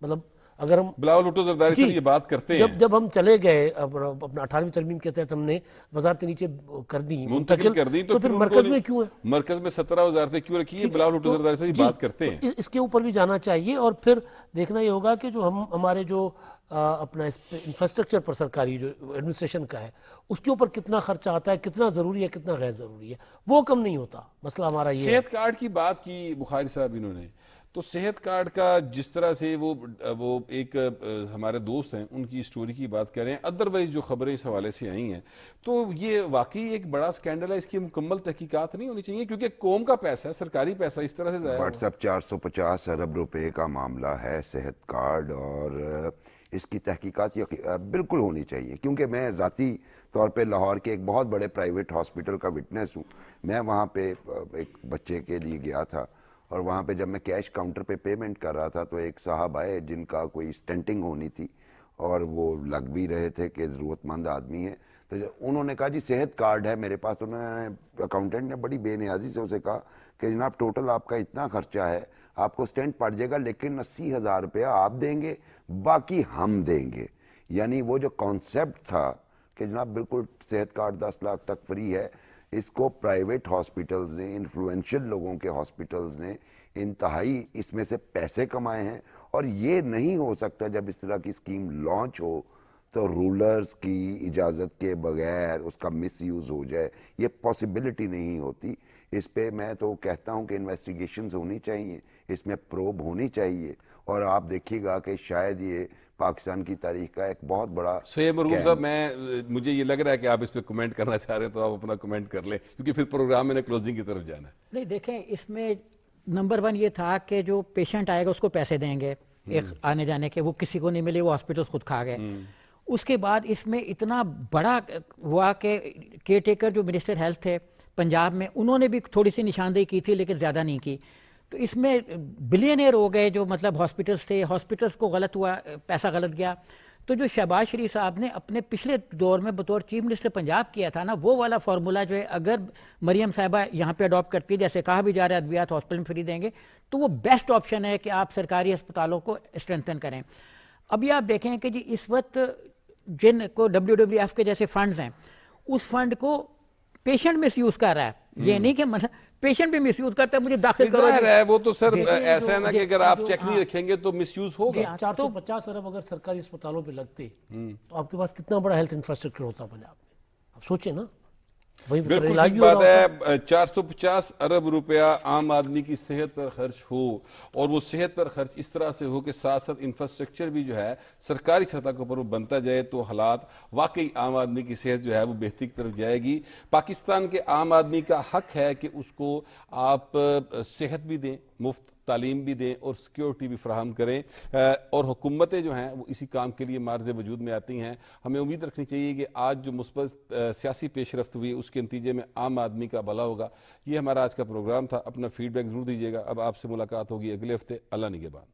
مطلب اگر ہم بلاول بھٹو زرداری صاحب یہ بات کرتے ہیں, جب ہم چلے گئے اپنا 18ویں ترمیم کے تحت ہم نے وزارتیں نیچے کر دی, منتقل کر دی, تو پھر مرکز میں کیوں ہے, مرکز میں 17 وزارتیں کیوں رکھی ہیں؟ بلاول بھٹو زرداری صاحب یہ بات کرتے ہیں. اس کے اوپر بھی جانا چاہیے, اور پھر دیکھنا یہ ہوگا کہ جو ہمارے جو اپنا انفراسٹرکچر پر سرکاری جو ایڈمنسٹریشن کا ہے اس کے اوپر کتنا خرچہ آتا ہے, کتنا ضروری ہے, کتنا غیر ضروری ہے, وہ کم نہیں ہوتا. مسئلہ ہمارا یہ ہے. صحت کارڈ کی بات کی بخاری صاحب انہوں نے, تو صحت کارڈ کا جس طرح سے وہ ایک ہمارے دوست ہیں ان کی اسٹوری کی بات کر رہے ہیں, ادروائز جو خبریں اس حوالے سے آئی ہیں, تو یہ واقعی ایک بڑا سکینڈل ہے. اس کی مکمل تحقیقات نہیں ہونی چاہیے, کیونکہ قوم کا پیسہ ہے, سرکاری پیسہ اس طرح سے ضائع ہو. واٹس ایپ 450 ارب روپے کا معاملہ ہے صحت کارڈ, اور اس کی تحقیقات بالکل ہونی چاہیے. کیونکہ میں ذاتی طور پہ لاہور کے ایک بہت بڑے پرائیویٹ ہاسپٹل کا وٹنس ہوں. میں وہاں پہ ایک بچے کے لیے گیا تھا, اور وہاں پہ جب میں کیش کاؤنٹر پہ پیمنٹ کر رہا تھا تو ایک صاحب آئے جن کا کوئی سٹینٹنگ ہونی تھی, اور وہ لگ بھی رہے تھے کہ ضرورت مند آدمی ہے. تو انہوں نے کہا جی صحت کارڈ ہے میرے پاس. انہوں نے اکاؤنٹنٹ نے بڑی بے نیازی سے اسے کہا کہ جناب ٹوٹل آپ کا اتنا خرچہ ہے, آپ کو سٹینٹ پڑ جائے گا, لیکن 80,000 روپیہ آپ دیں گے, باقی ہم دیں گے. یعنی وہ جو کانسیپٹ تھا کہ جناب بالکل صحت کارڈ 10 لاکھ تک فری ہے, اس کو پرائیویٹ ہاسپٹلز نے, انفلوئنشل لوگوں کے ہاسپٹلز نے انتہائی اس میں سے پیسے کمائے ہیں. اور یہ نہیں ہو سکتا جب اس طرح کی اسکیم لانچ ہو تو رولرز کی اجازت کے بغیر اس کا مس یوز ہو جائے, یہ پاسبلٹی نہیں ہوتی. اس پہ میں تو کہتا ہوں کہ انویسٹیگیشنز ہونی چاہیے, اس میں پروب ہونی چاہیے, اور آپ دیکھیے گا کہ شاید یہ پاکستان کی تاریخ کا ایک بہت بڑا سید مرغوب صاحب, مجھے یہ لگ رہا ہے کہ آپ اس پہ کمنٹ کرنا چاہ رہے ہیں, تو آپ اپنا کمنٹ کر لیں, کیونکہ پھر پروگرام میں نے کلوزنگ کی طرف جانا ہے. نہیں دیکھیں, اس میں نمبر 1 یہ تھا کہ جو پیشنٹ آئے گا اس کو پیسے دیں گے ایک آنے جانے کے, وہ کسی کو نہیں ملے, وہ ہاسپٹل خود کھا گئے. اس کے بعد اس میں اتنا بڑا ہوا کہ کیئر ٹیکر جو منسٹر ہیلتھ تھے پنجاب میں, انہوں نے بھی تھوڑی سی نشاندہی کی تھی لیکن زیادہ نہیں کی. تو اس میں بلینئر ہو گئے جو مطلب ہاسپٹلس تھے, ہاسپٹلس کو غلط ہوا, پیسہ غلط گیا. تو جو شہباز شریف صاحب نے اپنے پچھلے دور میں بطور چیف منسٹر پنجاب کیا تھا نا, وہ والا فارمولا جو ہے اگر مریم صاحبہ یہاں پہ اڈاپٹ کرتی ہے, جیسے کہا بھی جا رہا ہے ادویات ہاسپٹل میں فری دیں گے, تو وہ بیسٹ آپشن ہے کہ آپ سرکاری اسپتالوں کو اسٹرینتھن کریں. ابھی آپ دیکھیں کہ جی اس وقت जिन को WWF के जैसे फंड्स हैं, उस फंड को पेशेंट मिस यूज कर रहा है। ये नहीं कि मतलब पेशेंट भी मिस यूज करता है, मुझे दाखिल करो। जाहिर है वो तो सर जी, ऐसा है ना कि अगर आप चेक नहीं हाँ। रखेंगे तो मिसयूज होगा। 450 अरब अगर सरकारी अस्पतालों पे लगते तो आपके पास कितना बड़ा हेल्थ इंफ्रास्ट्रक्चर होता पंजाब में। आप सोचिए ना, वही बिल्कुल इलाज ठीक भी हो बात रहा होता। है। 450 अरब रुपया आम आदमी की सेहत पर खर्च हो, और वो सेहत पर खर्च इस तरह से हो कि साथ साथ इंफ्रास्ट्रक्चर भी जो है सरकारी सतह के ऊपर वो बनता जाए, तो हालात वाकई आम आदमी की सेहत जो है वो बेहतरी की तरफ जाएगी। पाकिस्तान के आम आदमी का हक है कि उसको आप सेहत भी दें, मुफ्त तालीम भी दें और सिक्योरिटी भी फराहम करें, और हुकूमतें जो हैं वो इसी काम के लिए मार्ज़ वजूद में आती हैं। हमें उम्मीद रखनी चाहिए कि आज जो मुस्बत सियासी पेशरफ्त हुई उसके नतीजे में आम आदमी का भला होगा। ये हमारा आज का प्रोग्राम था। अपना फीडबैक ज़रूर दीजिएगा। अब आपसे मुलाकात होगी अगले हफ्ते। अल्लाह निगहबान।